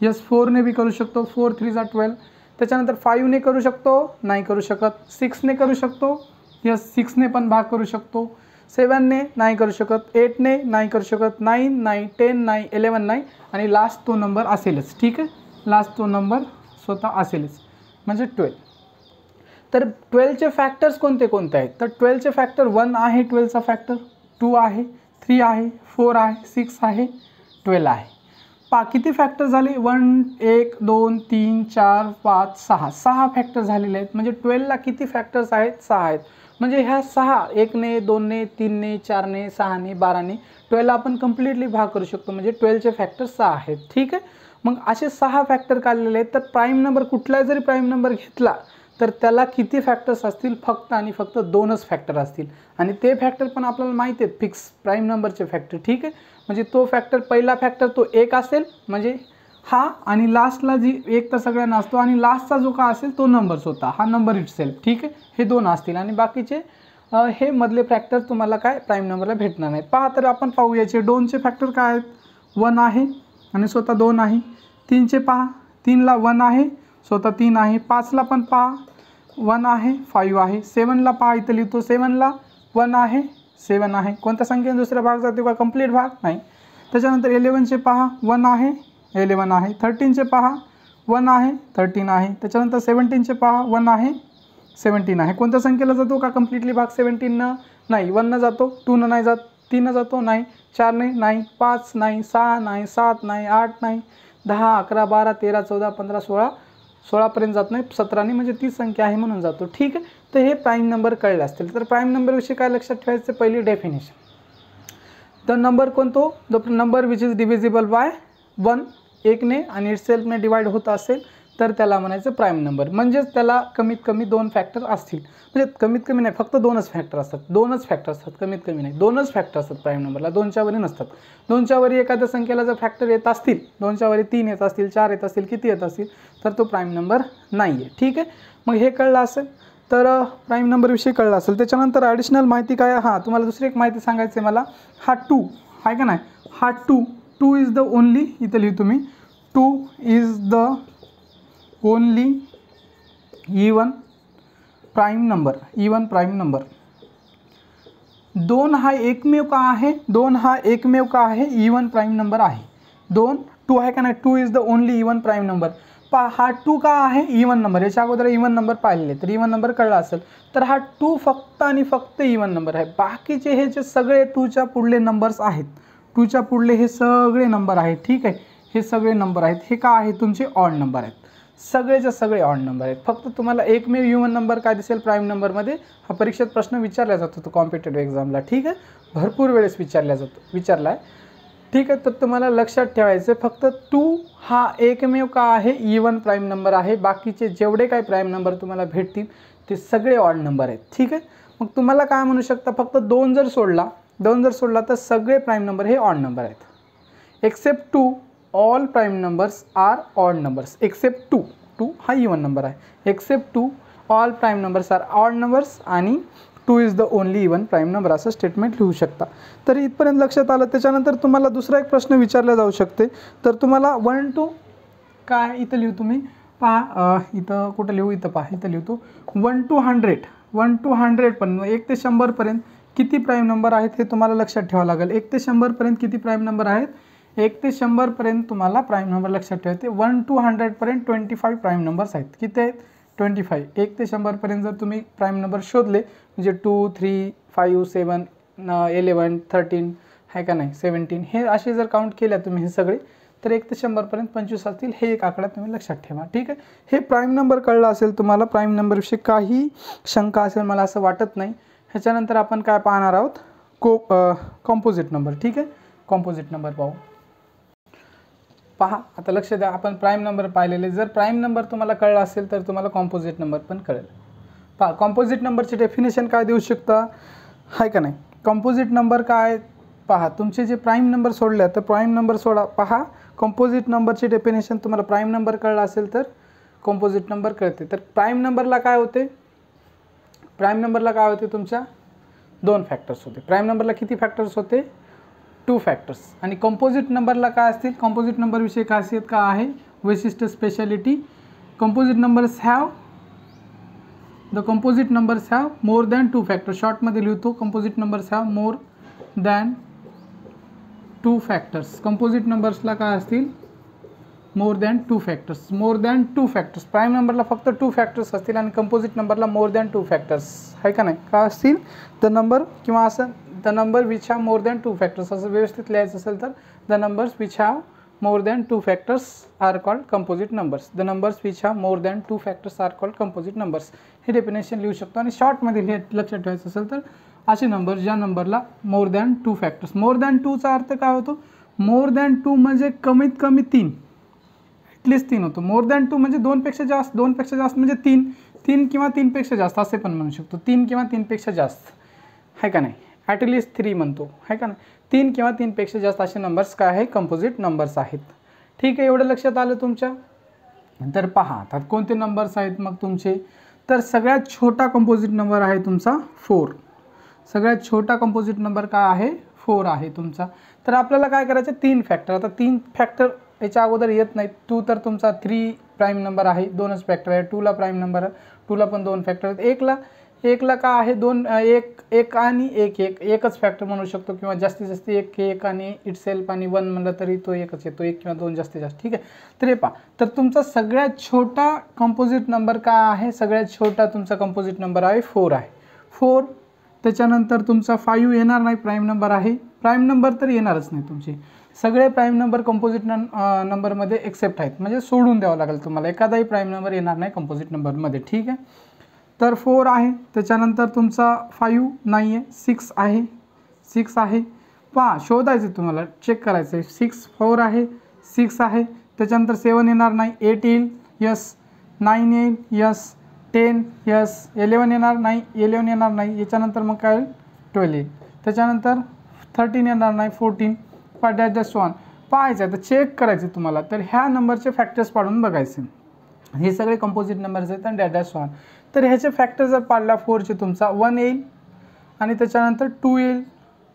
यस, 4ने बी करू शकतो, 4 3 12. त्याच्यानंतर 5ने करू शकतो, नाही करू शकत. 6ने करू शकतो, यस, 6ने पण भाग करू शकतो. 7ने नाही करू शकत, 8ने नाही करू शकत, 9 नाही, 10 नाही, 11 नाही, आणि लास्ट तो नंबर असेलच. ठीक आहे, लास्ट तो नंबर स्वतः असेलच, म्हणजे 12. तर 12चे फॅक्टर्स कोणते कोणते आहेत, तर 12चे फॅक्टर 1 आहे, 12चा फॅक्टर 2 आहे, 3 आहे, 4 आहे, 6 आहे, 12 आहे. पहा किती फॅक्टर झाले, 1 2 3 4 5 6 फॅक्टर झालेले आहेत. म्हणजे 12ला किती फॅक्टर्स आहेत, 6 आहेत. म्हणजे ह्या 6, 1ने 2ने 3ने 4ने 6ने 12ने 12ला आपण कम्प्लिटली भाग करू शकतो, म्हणजे 12चे फॅक्टर 6 आहेत. ठीक आहे, मग असे 6 फॅक्टर काढलेले आहेत. तर प्राईम नंबर कुठलाही जरी प्राईम नंबर घेतला तर त्याला किती फॅक्टर्स असतील, फक्त आणि फक्त 2च फॅक्टर असतील, आणि ते फॅक्टर पण आपल्याला माहिती आहेत फिक्स प्राईम नंबरचे फॅक्टर. ठीक आहे, म्हणजे तो फॅक्टर, पहिला फॅक्टर तो 1 असेल, म्हणजे हा, आणि लास्टला जी 1 तर सगळ्यांना असतो, आणि लास्टचा जो का असेल तो नंबर होता, हा नंबर इटसेल्फ. ठीक आहे, हे 2 असतील, आणि बाकीचे हे मधले फॅक्टर तुम्हाला काय प्राईम नंबरला भेटणार नाहीत. पहा, तर आपण पाहू याचे 2चे फॅक्टर काय आहेत, 1 आहे आणि स्वतः 2 आहे. 3चे पहा, 3ला 1 आहे, स्वतः 3 आहे. 5ला पण पहा 1 आहे, 5 आहे. 7ला पहा, इथं लिहितो, 7ला 1 आहे, 7 आहे. कोणत्या संख्येने दुसरा भाग जातो का, कंप्लीट भाग नाही. त्याच्यानंतर 11चे पहा 1 आहे, 11 आहे. 13चे पहा 1 आहे, 13 आहे. त्याच्यानंतर 17चे पहा 1 आहे, 17 आहे. कोणत्या संख्येला जातो का कम्प्लिटली भाग 17 नाही. 1 जातो, 2 नाही जात, 3 जातो नाही, 4 नाही, 5 नाही, 6 नाही, 7 नाही, 8 नाही, 10, 11, 12, 13, 14, 15, 16, 16पर्यंत जात नाही, 17 म्हणजे 30 संख्या आहे म्हणून जातो. ठीक आहे. तर हे प्राईम नंबर कळले असतील. तर प्राईम नंबरविषयी काय लक्षात ठेवायचं, पहिली डेफिनेशन. द नंबर कोणतो, the number which is divisible by 1, 1ने आणि इटसेल्फने डिवाइड होत असेल तर त्याला म्हणायचं प्राईम नंबर. म्हणजेच त्याला कमीत कमी 2 फॅक्टर असतील. म्हणजे कमीत कमी नाही, फक्त 2च फॅक्टर असतात, 2च फॅक्टर असतात, कमीत कमी नाही, 2च फॅक्टर असतात प्राईम नंबरला, 2च्या वरी नसतात. 2च्या वरी एखाद्या संख्येला जर फॅक्टर येत असतील, 2च्या वरी 3 येत असतील, 4 येत असतील, किती येत असतील, तर तो प्राईम नंबर नाही आहे. ठीक आहे. मग हे कळलं असेल तर प्राईम नंबरविषयी कळलं असेल. त्याच्यानंतर ॲडिशनल माहिती काय, हां तुम्हाला दुसरी एक माहिती सांगायची आहे मला. हा 2 आहे का नाही, हा 2 इज द ओनली, इथं लिहू तुम्ही, 2 is the only even prime number. Even prime number. 2 हा एकमेव का आहे, 2 हा एकमेव का आहे इवन प्राईम नंबर आहे. 2 आहे का नाही, 2 is the only even prime number. हा 2 का आहे इवन नंबर. याच्या अगोदर इवन नंबर पाहिलेले, तर इवन नंबर कळला असेल. तर हा 2 फक्त आणि फक्त इवन नंबर आहे. बाकीचे हे जे सगळे 2च्या पुढले नंबर्स आहेत, 2च्या पुढले हे सगळे नंबर आहेत. ठीक आहे. हे सगळे नंबर आहेत, हे का आहे तुमचे ऑड नंबर आहेत. सगळेचे सगळे ऑड नंबर आहेत. फक्त तुम्हाला एकमेव इवन नंबर काय दिसेल प्राईम नंबरमध्ये, हा परीक्षेत प्रश्न विचारला जातो तो कॉम्पिटेटिव्ह एक्झामला. ठीक आहे. भरपूर वेळेस विचारला आहे. ठीक आहे. तर तुम्हाला लक्षात ठेवायचं फक्त 2 हा एकमेव का आहे इवन प्राईम नंबर आहे. बाकीचे जेवढे काही प्राईम नंबर तुम्हाला भेटतील ते सगळे ऑड नंबर आहेत. ठीक आहे. मग तुम्हाला काय म्हणू शकता, फक्त 2 जर सोडला तर सगळे प्राईम नंबर हे ऑड नंबर आहेत. Except 2 all prime numbers are odd numbers. Except 2 हा इवन नंबर आहे. Except 2 all prime numbers are odd numbers आणि 2 is the only even prime number असं स्टेटमेंट लिहू शकता. तर इथपर्यंत लक्षात आलं. त्याच्यानंतर तुम्हाला दुसरा एक प्रश्न विचारला जाऊ शकते. तर तुम्हाला 1 to काय इथं लिहू तुम्ही पहा, इथं कुठं लिहू, इथं पहा, इथं लिहतो 1 to 100 पण 1 ते 100पर्यंत किती प्राईम नंबर आहेत हे तुम्हाला लक्षात ठेवावं लागेल. 1 ते 100पर्यंत किती प्राईम नंबर आहेत, 1 ते 100पर्यंत तुम्हाला प्राईम नंबर लक्षात ठेवायचे. 1 to 100पर्यंत 25 प्राईम नंबर्स आहेत. किती आहेत, 25. 1 ते 100पर्यंत जर तुम्ही प्राईम नंबर शोधले म्हणजे 2, 3, 5, 7, 11, 13 आहे का नाही, 17 हे असे जर काउंट केल्या तुम्ही हे सगळे, तर 1 ते 100पर्यंत 25 असतील. हे एक आकडा तुम्ही लक्षात ठेवा. ठीक आहे. हे प्राईम नंबर कळलं असेल तुम्हाला. प्राईम नंबरविषयी काही शंका असेल मला असं वाटत नाही. ह्याच्यानंतर आपण काय पाहणार आहोत, कॉम्पोजिट नंबर. ठीक आहे. कॉम्पोजिट नंबर पाहू. पहा आता लक्ष द्या, आपण प्राईम नंबर पाहिलेले. जर प्राईम नंबर तुम्हाला कळला असेल तर तुम्हाला कॉम्पोजिट नंबर पण कळेल. पहा कॉम्पोजिट नंबरची डेफिनेशन काय देऊ शकता, आहे का नाही. कॉम्पोजिट नंबर काय, पहा तुमचे जे प्राईम नंबर सोडले तर प्राईम नंबर सोडा. पहा कॉम्पोजिट नंबरची डेफिनेशन तुम्हाला प्राईम नंबर कळला असेल तर कॉम्पोजिट नंबर कळते. तर प्राईम नंबरला काय होते, प्राईम नंबरला काय होते तुमच्या 2 फॅक्टर्स होते. प्राईम नंबरला किती फॅक्टर्स होते, 2 फॅक्टर्स. आणि कंपोजिट नंबरला काय असतील, कंपोजिट नंबरविषयी खासियत काय आहे, वैशिष्ट्य speciality. Composite numbers have, the composite numbers have more than 2 factors. शॉर्टमध्ये लिहितो, composite numbers have more than 2 factors. Composite नंबर्सला काय असतील, more than 2 factors. More than 2 factors. Prime नंबरला फक्त 2 फॅक्टर्स असतील आणि कंपोजिट नंबरला मोर दॅन 2 फॅक्टर्स आहे का नाही. काय असतील, द नंबर किंवा असं the number which have more than 2 factors असं व्यवस्थित लिहायचं असेल तर the numbers which have more than 2 factors are called composite numbers. The numbers which have more than 2 factors are called composite numbers. हे definition लिहू शकतो. आणि शॉर्टमध्ये लक्षात ठेवायचं असेल तर असे नंबर ज्या नंबरला more than 2 factors. More than 2चा अर्थ काय होतो, मोर दॅन 2 म्हणजे कमीत कमी 3, ॲटलिस्ट 3 होतो. मोर दॅन 2 म्हणजे 2पेक्षा जास्त, 2पेक्षा जास्त म्हणजे 3 किंवा 3पेक्षा जास्त असे पण म्हणू शकतो. 3 किंवा 3पेक्षा जास्त आहे का नाही, ॲटलिस्ट 3 म्हणतो आहे का नाही. 3 किंवा 3पेक्षा जास्त असे नंबर्स काय आहे, कंपोजिट नंबर्स आहेत. ठीक आहे. एवढं लक्षात आलं तुमच्या. तर पहा आता कोणते नंबर्स आहेत मग तुमचे, तर सगळ्यात छोटा कंपोजिट नंबर आहे तुमचा 4. सगळ्यात छोटा कंपोजिट नंबर काय आहे, 4 आहे तुमचा. तर आपल्याला काय करायचं, 3 फॅक्टर. आता 3 फॅक्टर याच्या अगोदर येत नाहीत. 2 तर तुमचा 3 प्राईम नंबर आहे, 2च फॅक्टर आहे. 2ला प्राईम नंबर आहे, 2ला पण 2 फॅक्टर आहेत. एकला का आहे दोन एक आणि एकच फॅक्टर म्हणू शकतो किंवा जास्तीत जास्त एक आणि इट सेल्फ आणि 1 म्हणलं तरी तो एकच येतो, एक किंवा दोन जास्तीत जास्त, ठीक आहे. तर हे पहा, तर तुमचा सगळ्यात छोटा कंपोजिट नंबर काय आहे, सगळ्यात छोटा तुमचा कंपोजिट नंबर आहे 4 आहे, 4. त्याच्यानंतर तुमचा 5 येणार नाही, प्राईम नंबर आहे, प्राईम नंबर तर येणारच नाही, तुमचे सगळे प्राईम नंबर कंपोजिट नंबरमध्ये एक्सेप्ट आहेत, म्हणजे सोडून द्यावं लागेल तुम्हाला, एखादाही प्राईम नंबर येणार नाही कंपोजिट नंबरमध्ये, ठीक आहे. तर 4 आहे, त्याच्यानंतर तुमचा 5 नाही आहे, 6 आहे, 6 आहे, पहा शोधायचं तुम्हाला, चेक करायचं आहे, 6 4 आहे, 6 आहे, त्याच्यानंतर 7 येणार नाही, 8 येईल, यस, 9 येईल, यस, 10 यस, 11 येणार नाही, 11 येणार नाही, याच्यानंतर मग काय 12 येईल, त्याच्यानंतर 13 येणार नाही, 14 _1 पाहायचं आहे, तर चेक करायचं तुम्हाला. तर ह्या नंबरचे फॅक्टर्स पाडून बघायचे, हे सगळे कंपोजिट नंबर्स आहेत आणि _1. तर ह्याचे फॅक्टर जर पाडला 4चे तुमचा 1 येईल आणि त्याच्यानंतर 2 येईल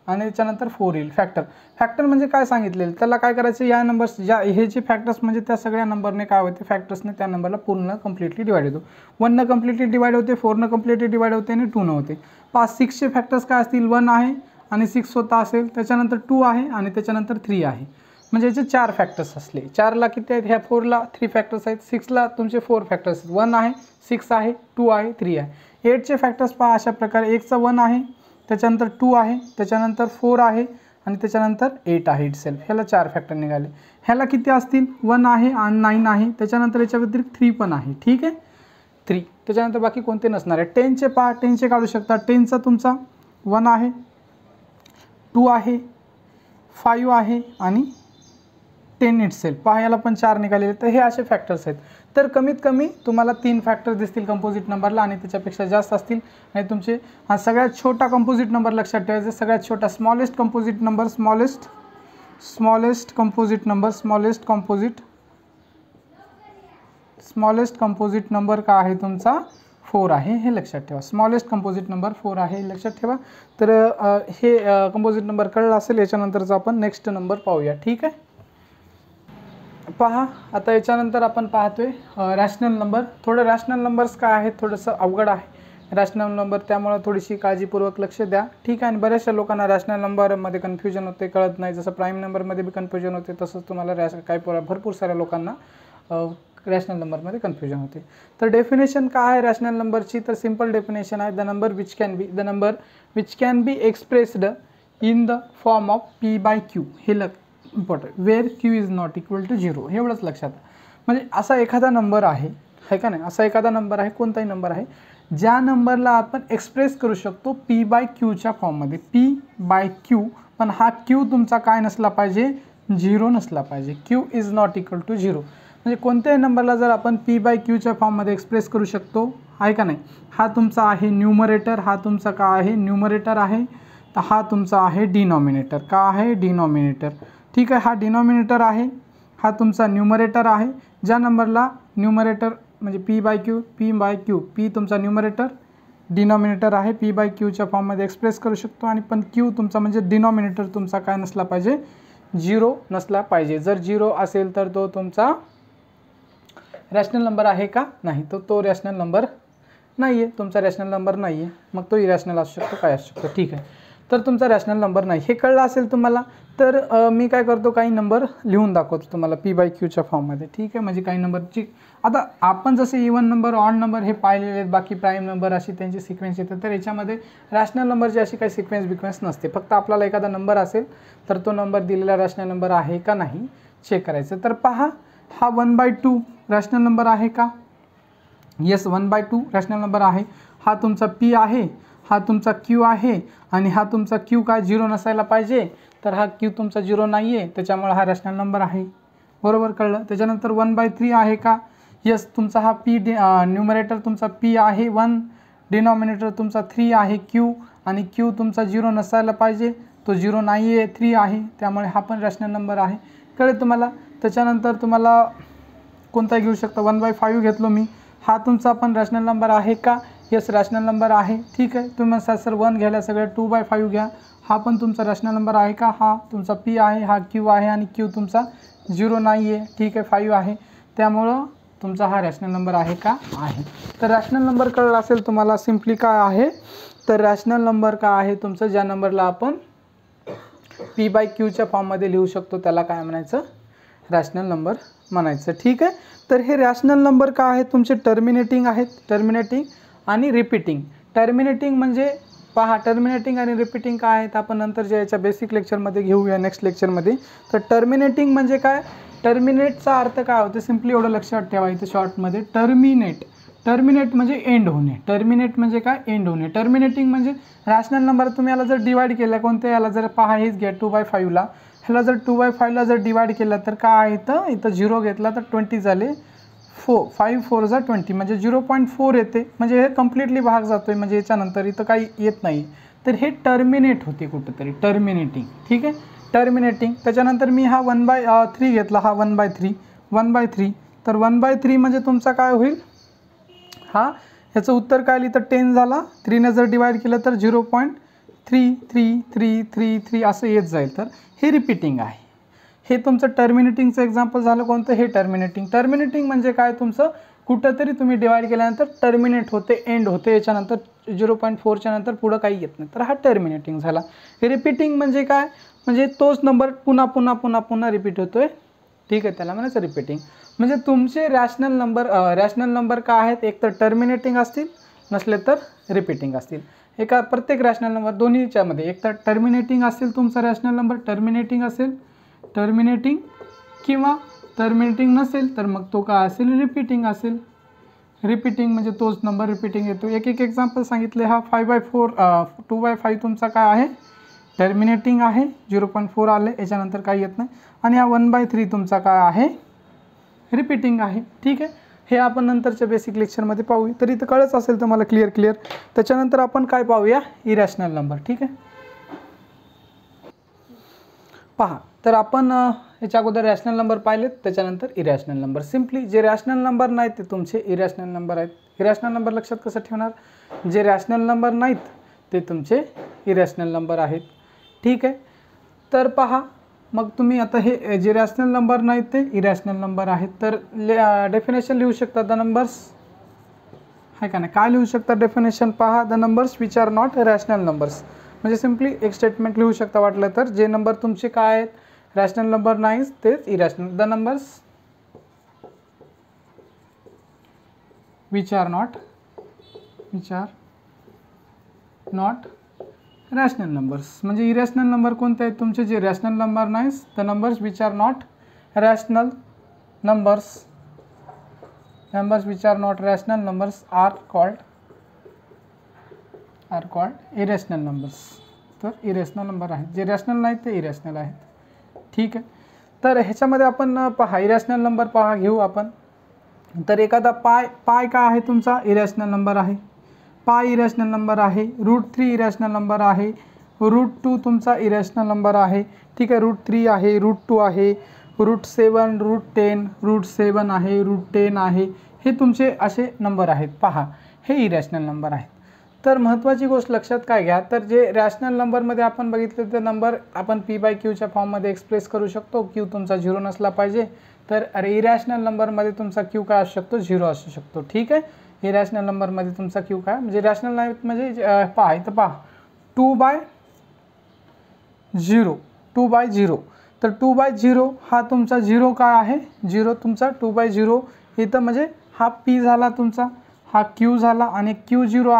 आणि त्याच्यानंतर 4 येईल. फॅक्टर म्हणजे काय सांगितलेलं, त्याला काय करायचं, या नंबर्स हे जे फॅक्टर्स म्हणजे त्या सगळ्या नंबरने काय होते, फॅक्टर्सने त्या नंबरला पूर्ण कम्प्लिटली डिवाइड होतो. 1 कम्प्लिटली डिवाइड होते, 4 कम्प्लिटली डिवाइड होते आणि 2 होते. 6चे फॅक्टर्स काय असतील, 1 आहे आणि 6 स्वतः असेल, त्याच्यानंतर 2 आहे आणि त्याच्यानंतर 3 आहे, म्हणजे याचे 4 फॅक्टर्स असले. 4ला किती आहेत, ह्या 4ला 3 फॅक्टर्स आहेत, 6ला तुमचे 4 फॅक्टर्स आहेत, 1 आहे, 6 आहे, 2 आहे, 3 आहे. 8चे फॅक्टर्स पहा अशा प्रकारे, 1चा 1 आहे, त्याच्यानंतर 2 आहे, त्याच्यानंतर 4 आहे आणि त्याच्यानंतर 8 आहे इट सेल्फ. ह्याला 4 फॅक्टर निघाले. ह्याला किती असतील, 1 आहे आणि 9 आहे, त्याच्यानंतर याच्या व्यतिरिक्त 3 पण आहे, ठीक आहे, 3. त्याच्यानंतर बाकी कोणते नसणार आहे. 10चे पहा, 10चे काढू शकता. 10चा तुमचा 1 आहे, 2 आहे, 5 आहे आणि 10 इट सेल्फ. पहा याला पण 4 निघालेले. तर हे असे फॅक्टर्स आहेत. तर कमीत कमी तुम्हाला 3 फॅक्टर दिसतील कंपोजिट नंबरला आणि त्याच्यापेक्षा जास्त असतील. आणि तुमचे हा सगळ्यात छोटा कंपोजिट नंबर लक्षात ठेवायचा, सगळ्यात छोटा smallest composite number, smallest composite number का आहे तुमचा 4 आहे, हे लक्षात ठेवा. स्मॉलेस्ट कंपोजिट नंबर 4 आहे, हे लक्षात ठेवा. तर हे कंपोजिट नंबर कळलं असेल. याच्यानंतरचा आपण नेक्स्ट नंबर पाहूया, ठीक आहे. पहा आता याच्यानंतर आपण पाहतोय रॅशनल नंबर. थोडं रॅशनल नंबर्स काय आहेत, थोडंसं अवघड आहे रॅशनल नंबर, त्यामुळे थोडीशी काळजीपूर्वक लक्ष द्या, ठीक आहे. आणि बऱ्याचशा लोकांना रॅशनल नंबरमध्ये कन्फ्युजन होते, कळत नाही. जसं प्राईम नंबरमध्ये बी कन्फ्युजन होते, तसंच तुम्हाला भरपूर साऱ्या लोकांना रॅशनल नंबरमध्ये कन्फ्युजन होते. तर डेफिनेशन काय आहे रॅशनल नंबरची, तर सिंपल डेफिनेशन आहे, the number which can be expressed in the form of p/q. हे important, where q is not equal to 0. एवढंच लक्षात. म्हणजे असा एखादा नंबर आहे का नाही, असा एखादा नंबर आहे, कोणताही नंबर आहे, ज्या नंबरला आपण एक्सप्रेस करू शकतो p/q फॉर्ममध्ये, p/q, पण हा q तुमचा काय नसला पाहिजे, 0 नसला पाहिजे. q is not equal to 0. म्हणजे कोणत्याही नंबरला जर आपण p/q फॉर्ममध्ये एक्सप्रेस करू शकतो, आहे का नाही. हा तुमचा आहे न्यूमरेटर, हा तुमचा का आहे न्यूमरेटर आहे, तर हा तुमचा आहे डिनॉमिनेटर. का आहे डिनॉमिनेटर, ठीक आहे. हा डिनॉमिनेटर आहे, हा तुमचा न्यूमरेटर आहे. ज्या नंबरला न्यूमरेटर म्हणजे p/q, p तुमचा न्यूमरेटर, डिनॉमिनेटर आहे, p/q फॉर्ममध्ये एक्सप्रेस करू शकतो. आणि पण q तुमचा म्हणजे डिनॉमिनेटर तुमचा काय नसला पाहिजे, 0 नसला पाहिजे. जर 0 असेल तर तो तुमचा रॅशनल नंबर आहे का नाही, तो रॅशनल नंबर नाही आहे, तुमचा रॅशनल नंबर नाही आहे. मग तो इरॅशनल असू शकतो, काय असू शकतो, ठीक आहे. तर तुमचा रॅशनल नंबर नाही, हे कळलं असेल तुम्हाला. तर मी काय करतो, काही नंबर लिहून दाखवतो तुम्हाला p/q फॉर्ममध्ये, ठीक आहे. म्हणजे काही नंबरची आता आपण जसे इवन नंबर, ऑड नंबर हे पाहिलेले आहेत, बाकी प्राईम नंबर अशी त्यांची सिक्वेन्स येतात. तर याच्यामध्ये रॅशनल नंबरची अशी काही सिक्वेन्स नसते. फक्त आपल्याला एखादा नंबर असेल तर तो नंबर दिलेला रॅशनल नंबर आहे का नाही चेक करायचं. तर पहा, हा 1/2 रॅशनल नंबर आहे का, येस 1/2 रॅशनल नंबर आहे. हा तुमचा p आहे, हा तुमचा q आहे आणि हा तुमचा q काय 0 नसायला पाहिजे, तर हा q तुमचा 0 नाही आहे, त्याच्यामुळे हा रॅशनल नंबर आहे. बरोबर कळलं. त्याच्यानंतर 1/3 आहे का, येस तुमचा हा p न्यूमरेटर तुमचा p आहे 1, डिनॉमिनेटर तुमचा 3 आहे q, आणि q तुमचा 0 नसायला पाहिजे, तो 0 नाही आहे, 3 आहे, त्यामुळे हा पण रॅशनल नंबर आहे. कळलं तुम्हाला. त्याच्यानंतर तुम्हाला कोणताही घेऊ शकता, 1/5 घेतलो मी, हा तुमचा पण रॅशनल नंबर आहे का, येस रॅशनल नंबर आहे, ठीक आहे. तुम्ही म्हणता सर 1 घ्यायला सगळं 2/5 घ्या, हा पण तुमचा रॅशनल नंबर आहे का, हा तुमचा p आहे, हा q आहे आणि q तुमचा 0 नाही आहे, ठीक आहे, 5 आहे, त्यामुळं तुमचा हा रॅशनल नंबर आहे का आहे. तर रॅशनल नंबर कळला असेल तुम्हाला सिम्पली काय आहे, तर रॅशनल नंबर काय आहे तुमचं, ज्या नंबरला आपण P/Qच्या फॉर्ममध्ये लिहू शकतो त्याला काय म्हणायचं, रॅशनल नंबर म्हणायचं. ठीक आहे. तर हे रॅशनल नंबर काय आहेत तुमचे, टर्मिनेटिंग आहेत, टर्मिनेटिंग आणि रिपीटिंग. टर्मिनेटिंग म्हणजे पहा, टर्मिनेटिंग आणि रिपीटिंग काय आहेत आपण नंतर जे याच्या बेसिक लेक्चरमध्ये घेऊया, नेक्स्ट लेक्चरमध्ये. तर टर्मिनेटिंग म्हणजे काय, टर्मिनेटचा अर्थ काय होतो, सिम्पली एवढं लक्षात ठेवा इथं शॉर्टमध्ये, टर्मिनेट. टर्मिनेट म्हणजे एंड होणे, टर्मिनेट म्हणजे काय, एंड होणे. टर्मिनेटिंग म्हणजे रॅशनल नंबर तुम्ही याला जर डिवाइड केला, कोणत्या याला जर पहा हेच घ्या 2/5ला, ह्याला जर 2/5ला जर डिवाइड केलं तर काय इथं 0 घेतला तर 20 झाले, 5 4 जा 20 म्हणजे 0.4 येते, म्हणजे हे कम्प्लिटली भाग जातोय, म्हणजे याच्यानंतर इथं काही येत नाही. तर हे टर्मिनेट होते कुठंतरी, टर्मिनेटिंग. ठीक आहे, टर्मिनेटिंग. त्याच्यानंतर मी हा 1/3 घेतला, हा 1/3. तर 1/3 म्हणजे तुमचा काय होईल, हा ह्याचं उत्तर काय लिहिलं तर 10 झाला, 3ने जर डिवाइड केलं तर 0.3333 असं येत जाईल. तर हे रिपीटिंग आहे. हे तुमचं टर्मिनेटिंगचं एक्झाम्पल झालं कोणतं, हे टर्मिनेटिंग. टर्मिनेटिंग म्हणजे काय, तुमचं कुठंतरी तुम्ही डिवाइड केल्यानंतर टर्मिनेट होते, एंड होते, याच्यानंतर 0.4च्या नंतर पुढं काही येत नाही, तर हा टर्मिनेटिंग झाला. रिपीटिंग म्हणजे काय, म्हणजे तोच नंबर पुन्हा पुन्हा पुन्हा पुन्हा रिपीट होतोय. ठीक आहे, त्याला म्हणायचं रिपीटिंग. म्हणजे तुमचे रॅशनल नंबर काय आहेत, एक तर टर्मिनेटिंग असतील, नसले तर रिपीटिंग असतील. एका प्रत्येक रॅशनल नंबर दोन्हीच्यामध्ये एक तर टर्मिनेटिंग असेल तुमचा रॅशनल नंबर, टर्मिनेटिंग असेल, टर्मिनेटिंग, किंवा टर्मिनेटिंग नसेल तर मग तो काय असेल, रिपीटिंग असेल. रिपीटिंग म्हणजे तोच नंबर रिपीटिंग येतो. एक एक्झाम्पल सांगितले. हा 2/5 तुमचा काय आहे, टर्मिनेटिंग आहे, 0.4 आले, याच्यानंतर काही येत नाही. आणि हा 1/3 तुमचा काय आहे, रिपीटिंग आहे. ठीक आहे, हे आपण नंतरच्या बेसिक लेक्चरमध्ये पाहूया. तर इथं कळच असेल तुम्हाला क्लिअर. त्याच्यानंतर आपण काय पाहूया, इरॅशनल नंबर. ठीक आहे, पहा. तर आपण याच्या अगोदर रॅशनल नंबर पाहिलेत, त्याच्यानंतर इरॅशनल नंबर. सिम्पली जे रॅशनल नंबर नाहीत ते तुमचे इरॅशनल नंबर आहेत. इरॅशनल नंबर लक्षात कसं ठेवणार, जे रॅशनल नंबर नाहीत ते तुमचे इरॅशनल नंबर आहेत. ठीक आहे, तर पहा मग तुम्ही आता हे जे रॅशनल नंबर नाहीत ते इरॅशनल नंबर आहेत. तर डेफिनेशन लिहू शकता, द नंबर्स आहे का नाही, काय लिहू शकता डेफिनेशन, पहा, the numbers which are not rational numbers. म्हणजे सिम्पली एक स्टेटमेंट लिहू शकता वाटलं तर, जे नंबर तुमचे काय आहेत रॅशनल नंबर नाहीत तेच irrational. The numbers which are not rational numbers. म्हणजे इरॅशनल नंबर कोणते आहेत तुमचे, जे रॅशनल नंबर नाहीत, the numbers which are not rational numbers. Numbers which are not rational numbers are called irrational numbers. तर irrational number आहेत, जे rational नाहीत ते इरॅशनल आहेत. ठीक आहे, तर ह्याच्यामध्ये आपण पहा इरॅशनल नंबर पहा घेऊ आपण. तर एखादा पाय काय आहे तुमचा, इरॅशनल नंबर आहे. पाय इरॅशनल नंबर आहे. √3 इरॅशनल नंबर आहे. √2 तुमचा इरॅशनल नंबर आहे. ठीक आहे, √3 आहे, √2 आहे, √7, √10, √7 आहे, √10 आहे. हे तुमचे असे नंबर आहेत. पहा, हे इरॅशनल नंबर आहेत. तर महत्त्वाची गोष्ट लक्षात काय घ्या, तर जे रॅशनल नंबरमध्ये आपण बघितलं ते नंबर आपण P/Qच्या फॉर्ममध्ये एक्सप्रेस करू शकतो. Q तुमचा 0 नसला पाहिजे. तर इरॅशनल नंबरमध्ये तुमचा Q काय असू शकतो, 0 असू शकतो. ठीक आहे, इरॅशनल नंबरमध्ये तुमचा Q काय, म्हणजे रॅशनल नाही म्हणजे पहा इथं पहा 2/0. तर 2/0 हा तुमचा 0 काय आहे, 0 तुमचा 2/0 इथं, म्हणजे हा P झाला तुमचा, हा Q झाला, आणि Q0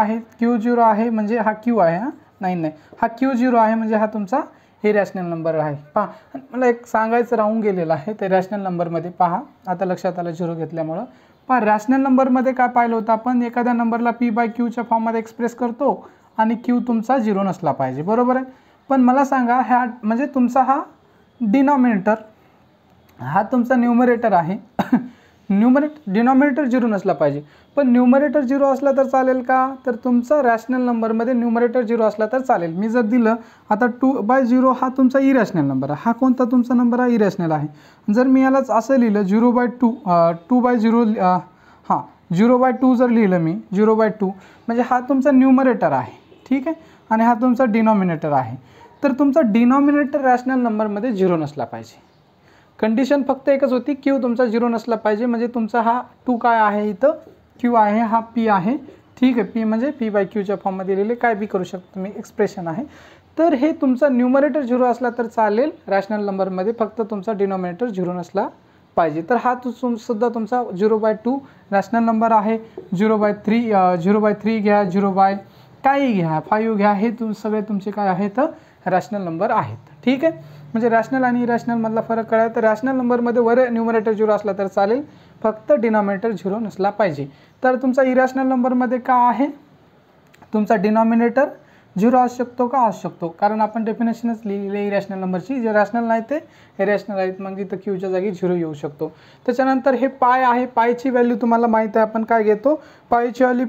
आहे म्हणजे हा Q आहे, हा नाही हा Q0 आहे म्हणजे हा तुमचा इरॅशनल नंबर आहे. पहा, मला एक सांगायचं राहून गेलेलं आहे ते रॅशनल नंबरमध्ये. पहा आता लक्षात आलं 0 घेतल्यामुळं. पहा रॅशनल नंबरमध्ये काय पाहिलं होतं आपण, एखाद्या नंबरला P/Qच्या फॉर्ममध्ये एक्सप्रेस करतो आणि Q तुमचा 0 नसला पाहिजे, बरोबर आहे. पण मला सांगा ह्या म्हणजे तुमचा हा डिनॉमिनेटर, हा तुमचा न्यूमरेटर आहे. डिनॉमिनेटर 0 नसला पाहिजे. पण न्यूमरेटर 0 असला तर चालेल का, तर तुमचा रॅशनल नंबरमध्ये न्यूमरेटर 0 असला तर चालेल. मी जर दिलं आता 2/0 हा तुमचा इरॅशनल नंबर आहे. हा कोणता तुमचा नंबर आहे, इरॅशनल आहे. जर मी यालाच असं लिहिलं 0/2, 2/0 हां 0/2 जर लिहिलं मी 0/2 म्हणजे हा तुमचा न्यूमरेटर आहे. ठीक आहे, आणि हा तुमचा डिनॉमिनेटर आहे. तर तुमचा डिनॉमिनेटर रॅशनल नंबरमध्ये 0 नसला पाहिजे. कंडिशन फक्त एकच होती, क्यू तुमचा 0 नसला पाहिजे, म्हणजे तुमचा हा 2 काय आहे इथं क्यू आहे, हा पी आहे, ठीक आहे. पी म्हणजे पी बाय क्यूच्या फॉर्ममध्ये लिहिले, काय बी करू शकतो तुम्ही, एक्सप्रेशन आहे. तर हे तुमचा न्यूमरेटर 0 असला तर चालेल रॅशनल नंबरमध्ये, फक्त तुमचा डिनॉमिनेटर 0 नसला पाहिजे. तर हा सुद्धा तुमचा 0/2 रॅशनल नंबर आहे. 0/3 घ्या, 0 काही घ्या, 5 घ्या, हे सगळे तुमचे काय आहेत रॅशनल नंबर आहेत. ठीक आहे, म्हणजे रॅशनल आणि इरॅशनलमधला फरक काय आहे, तर रॅशनल नंबरमध्ये वर न्यूमरेटर 0 असला तर चालेल, फक्त डिनॉमिनेटर 0 नसला पाहिजे. तर तुमचा इरॅशनल नंबरमध्ये काय आहे, तुमचा डिनॉमिनेटर 0 असू शकतो का, असू शकतो, कारण आपण डेफिनेशनच लिहिलेली आहे इरॅशनल नंबरची, जे रॅशनल नाही ते इरॅशनल आहेत, मग इथं क्यूच्या जागी 0 येऊ शकतो. त्याच्यानंतर हे पाय आहे, पायची व्हॅल्यू तुम्हाला माहीत आहे, आपण काय घेतो, पायची व्हॅल्यू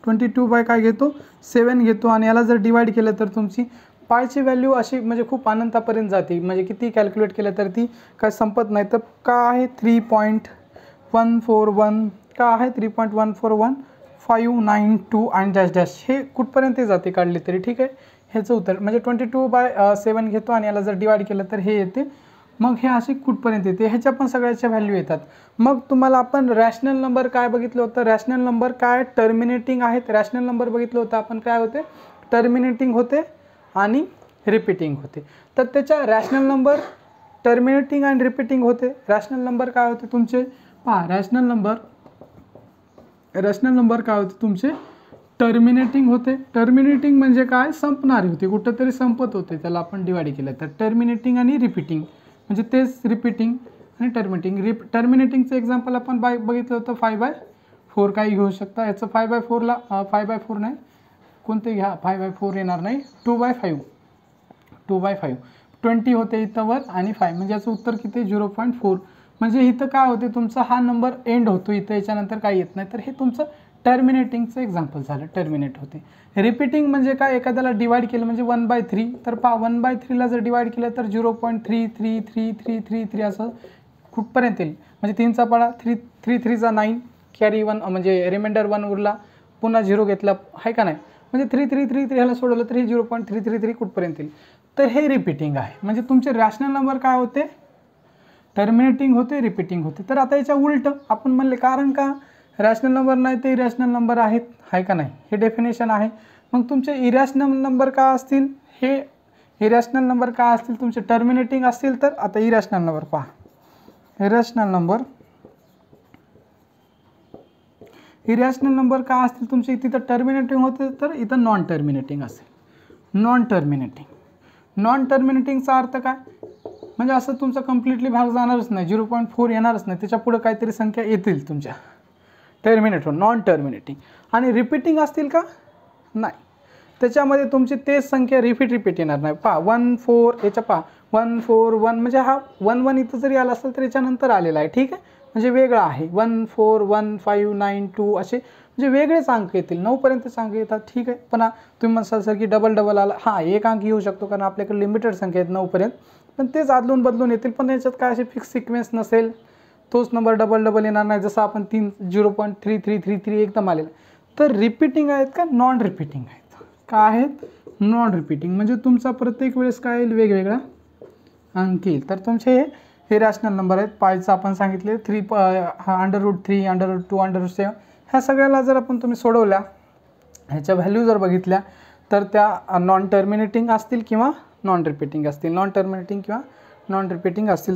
22 काय घेतो, 7 घेतो, आणि याला जर डिवाइड केलं तर तुमची पायची व्हॅल्यू अशी म्हणजे खूप अनंतापर्यंत जाते, म्हणजे किती कॅल्क्युलेट केलं तर ती काय संपत नाही. तर का आहे 3.141, का आहे 3.141592 आणि डॅश डॅश, हे कुठपर्यंत जाते काढली तरी. ठीक आहे, ह्याचं उत्तर म्हणजे 22/7 घेतो आणि याला जर डिवाइड केलं तर हे येते, मग हे असे कुठपर्यंत येते, ह्याच्या पण सगळ्याच्या व्हॅल्यू येतात. मग तुम्हाला आपण रॅशनल नंबर काय बघितलं होतं, रॅशनल नंबर काय टर्मिनेटिंग आहेत, रॅशनल नंबर बघितलं होतं आपण, काय होते टर्मिनेटिंग होते आणि रिपीटिंग होते. तर त्याच्या रॅशनल नंबर टर्मिनेटिंग आणि रिपीटिंग होते. रॅशनल नंबर काय होते तुमचे, पहा रॅशनल नंबर काय होते तुमचे टर्मिनेटिंग होते. टर्मिनेटिंग म्हणजे काय, संपणारे होते, कुठंतरी संपत होते, त्याला आपण डिवाइड केलं तर टर्मिनेटिंग आणि रिपीटिंग म्हणजे तेच रिपीटिंग आणि टर्मिनेटिंगचं एक्झाम्पल आपण बघितलं होतं 5/4 काही घेऊ शकता. याचं 5/4ला 5/4 नाही, कोणते घ्या, 5/4 येणार नाही, 2/5 20 होते इथं वर आणि 5, म्हणजे याचं उत्तर किती 0.4. म्हणजे इथं काय होते तुमचा हा नंबर एंड होतो इथं, याच्यानंतर काही येत नाही, तर हे तुमचं टर्मिनेटिंगचं एक्झाम्पल झालं, टर्मिनेट होते. रिपीटिंग म्हणजे काय, एखाद्याला डिवाइड केलं म्हणजे 1/3, तर पहा 1/3ला जर डिवाइड केलं तर 0.33333 असं कुठपर्यंत येईल, म्हणजे 3चा पाडा 3 9, कॅरी 1 म्हणजे रिमाइंडर 1 उरला, पुन्हा 0 घेतला आहे का नाही, म्हणजे 3 ह्याला सोडवलं तर हे 0.333 कुठपर्यंत येईल. तर हे रिपीटिंग आहे. म्हणजे तुमचे रॅशनल नंबर काय होते, टर्मिनेटिंग होते, रिपीटिंग होते. तर आता याच्या उलट आपण म्हणले, कारण का रॅशनल नंबर नाही ते इरॅशनल नंबर आहेत, आहे का नाही, हे डेफिनेशन आहे. मग तुमचे इरॅशनल नंबर काय असतील, हे इरॅशनल नंबर काय असतील तुमचे टर्मिनेटिंग असतील. तर आता इरॅशनल नंबर पहा, इरॅशनल नंबर काय असतील तुमचे, तिथं टर्मिनेटिंग होते तर इथं नॉन टर्मिनेटिंग असेल. नॉन टर्मिनेटिंगचा अर्थ काय, म्हणजे असं तुमचा कम्प्लिटली भाग जाणारच नाही, 0.4 येणारच नाही, त्याच्या पुढे काहीतरी संख्या येतील तुमच्या टर्मिनेट नॉन टर्मिनेटिंग. आणि रिपीटिंग असतील का, नाही, त्याच्यामध्ये तुमची तेच संख्या रिपीट येणार नाही. पहा 1 4 याच्या पहा 1 4 1, म्हणजे हा 1 1 इथं जरी आला असेल तर याच्यानंतर आलेला आहे. ठीक आहे, म्हणजे वेगळा आहे. 1 4 1 5 9 2 असे म्हणजे वेगळेच अंक येतील, 9पर्यंतच अंक येतात. ठीक आहे, पण तुम्ही म्हणसाल सर की डबल आला, हां एक अंक येऊ शकतो कारण आपल्याकडे लिमिटेड संख्या आहेत 9पर्यंत, पण तेच आदलून बदलून येतील. पण याच्यात काय असे फिक्स सिक्वेन्स नसेल, तोच नंबर डबल येणार नाही, जसं आपण 0.3333 एकदम आलेला. तर रिपीटिंग आहेत का नॉन रिपीटिंग आहेत, का आहेत नॉन रिपीटिंग, म्हणजे तुमचा प्रत्येक वेळेस काय येईल, वेगवेगळा अंक येईल. तर तुमचे हे रॅशनल नंबर आहेत. पायचं आपण सांगितले 3 √3 √2 √7, ह्या सगळ्याला जर आपण तुम्ही सोडवल्या, ह्याच्या व्हॅल्यू जर बघितल्या तर त्या नॉन टर्मिनेटिंग असतील किंवा नॉन रिपीटिंग असतील,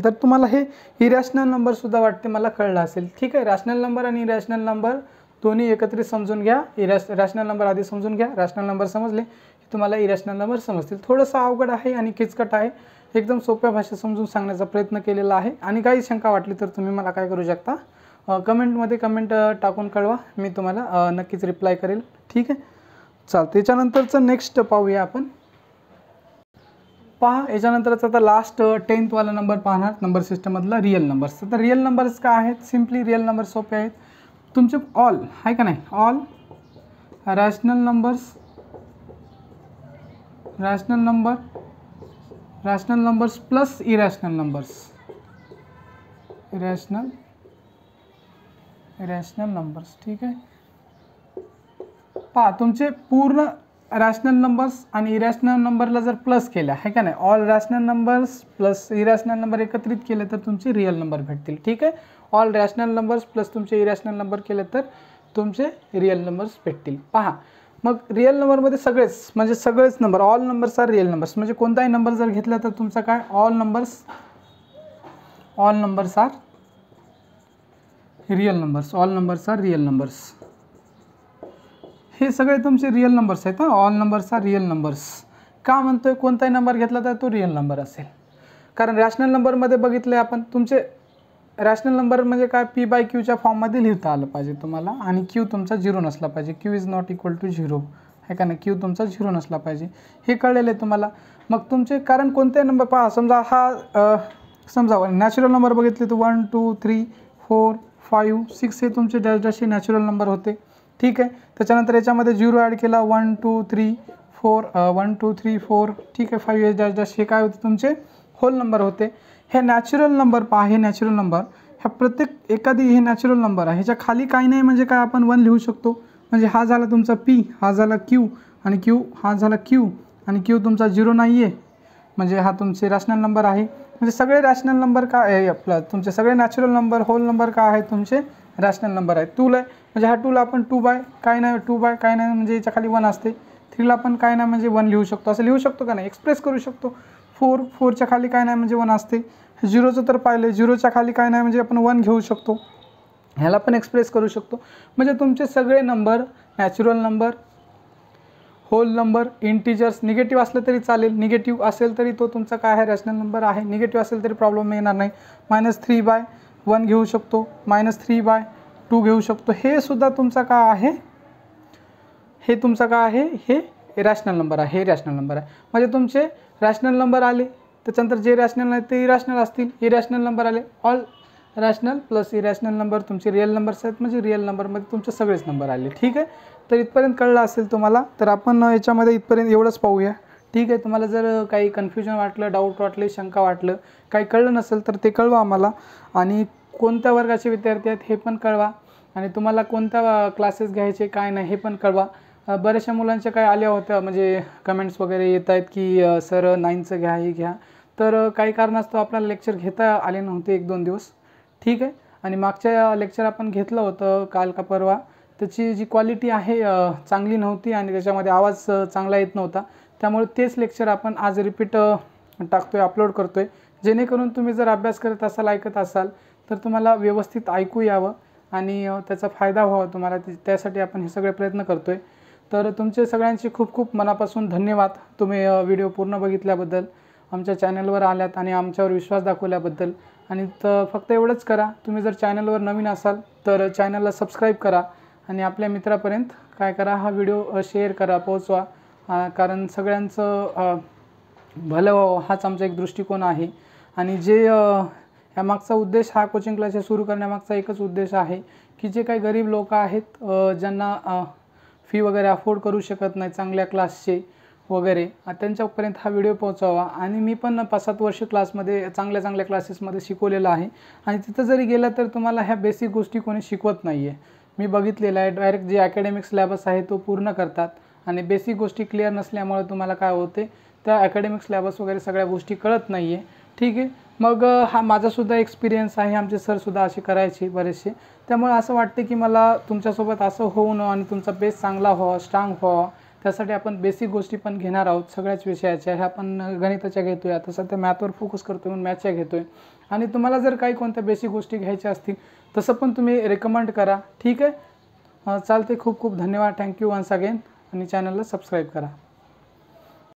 तर तुम्हाला हे इरॅशनल नंबरसुद्धा वाटते मला कळलं असेल. ठीक आहे, रॅशनल नंबर आणि इरॅशनल नंबर दोन्ही एकत्रित समजून घ्या. रॅशनल नंबर आधी समजून घ्या, रॅशनल नंबर समजले की तुम्हाला इरॅशनल नंबर समजतील. थोडंसं अवघड आहे आणि किचकट आहे, एकदम सोप्या भाषेत समजून सांगण्याचा प्रयत्न केलेला आहे. आणि काही शंका वाटली तर तुम्ही मला काय करू शकता, कमेंट टाकून कळवा, मी तुम्हाला नक्कीच रिप्लाय करेल. ठीक आहे, चालतं. त्याच्यानंतरचं नेक्स्ट पाहूया आपण. पहा याच्यानंतरच आता लास्ट 10th वाला नंबर पाहणार, नंबर सिस्टममधला रिअल नंबर्स. तर रिअल नंबर्स काय आहेत, सिम्पली रिअल नंबर सोपे आहेत तुमचे. ऑल आहे का नाही, all rational numbers plus irrational numbers. ठीक आहे, पहा तुमचे पूर्ण रॅशनल नंबर्स आणि इरॅशनल नंबरला जर प्लस केल्या आहे का नाही, all rational numbers plus irrational number एकत्रित केले तर तुमचे रिअल नंबर भेटतील. ठीक आहे, ऑल रॅशनल नंबर्स प्लस तुमचे इरॅशनल नंबर केले तर तुमचे रिअल नंबर्स भेटतील. पहा, मग रिअल नंबरमध्ये सगळेच म्हणजे सगळेच number, all numbers are real numbers, म्हणजे कोणताही नंबर जर घेतला तर तुमचा काय all numbers are real numbers, all numbers are real numbers. हे सगळे तुमचे रिअल नंबर्स आहेत. All numbers are real numbers का म्हणतोय, कोणताही नंबर घेतला तर तो रिअल नंबर असेल. कारण रॅशनल नंबरमध्ये बघितले आपण, तुमचे रॅशनल नंबर म्हणजे काय, पी बाय क्यूच्या फॉर्ममध्ये लिहिता आलं पाहिजे तुम्हाला, आणि क्यू तुमचा 0 नसला पाहिजे. Q is not equal to 0 आहे का नाही, क्यू तुमचा 0 नसला पाहिजे, हे कळलेलं आहे तुम्हाला. मग तुमचे कारण कोणते नंबर पहा, समजा हा समजा नॅचरल नंबर बघितले तर 1 2 3 4 5 6 हे तुमचे डॅश डॅश हे नॅचरल नंबर होते. ठीक आहे, त्याच्यानंतर याच्यामध्ये 0 ॲड केला 1 2 3 4 1 2 3 4 ठीक आहे, 5 डॅश डॅश हे काय होते तुमचे होल नंबर होते. हे नॅचरल नंबर पहा, हे नॅचरल नंबर ह्या प्रत्येक एखादी हे नॅचरल नंबर आहे, ह्याच्या खाली काही नाही म्हणजे काय आपण 1 लिहू शकतो. म्हणजे हा झाला तुमचा पी, हा झाला क्यू, आणि क्यू हा झाला क्यू, आणि क्यू तुमचा 0 नाही आहे म्हणजे हा तुमचे रॅशनल नंबर आहे. म्हणजे सगळे रॅशनल नंबर काय आहे आपलं, तुमचे सगळे नॅचरल नंबर होल नंबर काय आहे तुमचे रॅशनल नंबर आहे. 2 आहे म्हणजे हा 2ला आपण 2 बाय काय नाही, 2 बाय काय नाही म्हणजे याच्या खाली 1 असते. 3ला आपण काय नाही म्हणजे 1 लिहू शकतो, असं लिहू शकतो का नाही, एक्सप्रेस करू शकतो. 4च्या खाली काय नाही म्हणजे 1 असते. 0चं तर पाहिलं, 0च्या खाली काय नाही म्हणजे आपण 1 घेऊ शकतो, ह्याला पण एक्सप्रेस करू शकतो. म्हणजे तुमचे सगळे number natural number, whole number, integers, negative असलं तरी चालेल, निगेटिव्ह असेल तरी तो तुमचा काय आहे रॅशनल नंबर आहे. निगेटिव्ह असेल तरी प्रॉब्लेम येणार नाही. -3/1 घेऊ शकतो, -3/2 घेऊ शकतो, हे सुद्धा तुमचा काय आहे, हे तुमचा काय आहे, हे रॅशनल नंबर आहे, हे रॅशनल नंबर आहे. म्हणजे तुमचे रॅशनल नंबर आले, त्याच्यानंतर जे रॅशनल नाही ते इरॅशनल असतील, इरॅशनल नंबर आले, all rational plus irrational number तुमचे रिअल नंबर्स आहेत, म्हणजे रिअल नंबरमध्ये तुमचे सगळेच नंबर आले. ठीक आहे, तर इथपर्यंत कळलं असेल तुम्हाला. तर आपण याच्यामध्ये इथपर्यंत एवढंच पाहूया. ठीक आहे, तुम्हाला जर काही कन्फ्युजन वाटलं, डाऊट वाटले, शंका वाटलं, काही कळलं नसेल तर ते कळवा आम्हाला, आणि कोणत्या वर्गाचे विद्यार्थी आहेत हे पण कळवा, आणि तुम्हाला कोणत्या क्लासेस घ्यायचे काय नाही हे पण कळवा. बऱ्याचशा मुलांच्या काय आल्या होत्या म्हणजे कमेंट्स वगैरे येत आहेत की सर 9चं घ्या, हे घ्या. तर काही कारणास्तव आपल्याला लेक्चर घेता आले नव्हते 1-2 दिवस. ठीक आहे, आणि मागच्या लेक्चर आपण घेतलं होतं काल का परवा, त्याची जी क्वालिटी आहे चांगली नव्हती आणि त्याच्यामध्ये आवाज चांगला येत नव्हता. त्यामुळे तेच लेक्चर आपण आज रिपीट टाकतो आहे, अपलोड करतो आहे, जेणेकरून तुम्ही जर अभ्यास करत असाल, ऐकत असाल तर तुम्हाला व्यवस्थित ऐकू यावं आणि त्याचा फायदा व्हावा तुम्हाला, त्यासाठी आपण हे सगळे प्रयत्न करतो आहे. तर तुमचे सगळ्यांचे खूप खूप मनापासून धन्यवाद, तुम्ही व्हिडिओ पूर्ण बघितल्याबद्दल, आमच्या चॅनलवर आल्यात आणि आमच्यावर विश्वास दाखवल्याबद्दल. आणि फक्त एवढंच करा, तुम्ही जर चॅनलवर नवीन असाल तर चॅनलला सबस्क्राईब करा, आणि आपल्या मित्रापर्यंत काय करा, हा व्हिडिओ शेअर करा, पोहोचवा, कारण सगळ्यांचं भलं व्हावं हाच आमचा एक दृष्टिकोन आहे. आणि जे यामागचा उद्देश, हा कोचिंग क्लासेस सुरू करण्यामागचा एकच उद्देश आहे की जे काही गरीब लोक आहेत ज्यांना फी वगैरे अफोर्ड करू शकत नाही चांगल्या क्लासचे वगैरे, त्यांच्यापर्यंत हा व्हिडिओ पोहोचावा. आणि मी पण 5-7 वर्ष क्लासमध्ये चांगल्या क्लासेसमध्ये शिकवलेलं आहे, आणि तिथं जरी गेलं तर तुम्हाला ह्या बेसिक गोष्टी कोणी शिकवत नाही आहे. मी बघितलेलं आहे, डायरेक्ट जे अकॅडमिक सिलेबस आहे तो पूर्ण करतात, आणि बेसिक गोष्टी क्लिअर नसल्यामुळे तुम्हाला काय होते, त्या अकॅडमिक सिलेबस वगैरे सगळ्या गोष्टी कळत नाही आहे. ठीक आहे, मग हा माझासुद्धा एक्सपिरियन्स आहे, आमचे सरसुद्धा असे करायचे बरेचसे. त्यामुळे असं वाटते की मला तुमच्यासोबत असं होऊन आणि तुमचा बेस चांगला व्हावा, स्ट्रांग व्हावा, त्यासाठी आपण बेसिक गोष्टी पण घेणार आहोत सगळ्याच विषयाच्या. ह्या आपण गणिताच्या घेतो आहे, आता सध्या मॅथवर फोकस करतो म्हणून मॅथच्या घेतो आहे. आणि तुम्हाला जर काही कोणत्या बेसिक गोष्टी घ्यायच्या असतील तसं पण तुम्ही रेकमेंड करा. ठीक आहे, चालते. खूप खूप धन्यवाद, थँक्यू वन्स अगेन, आणि चॅनलला सबस्क्राईब करा.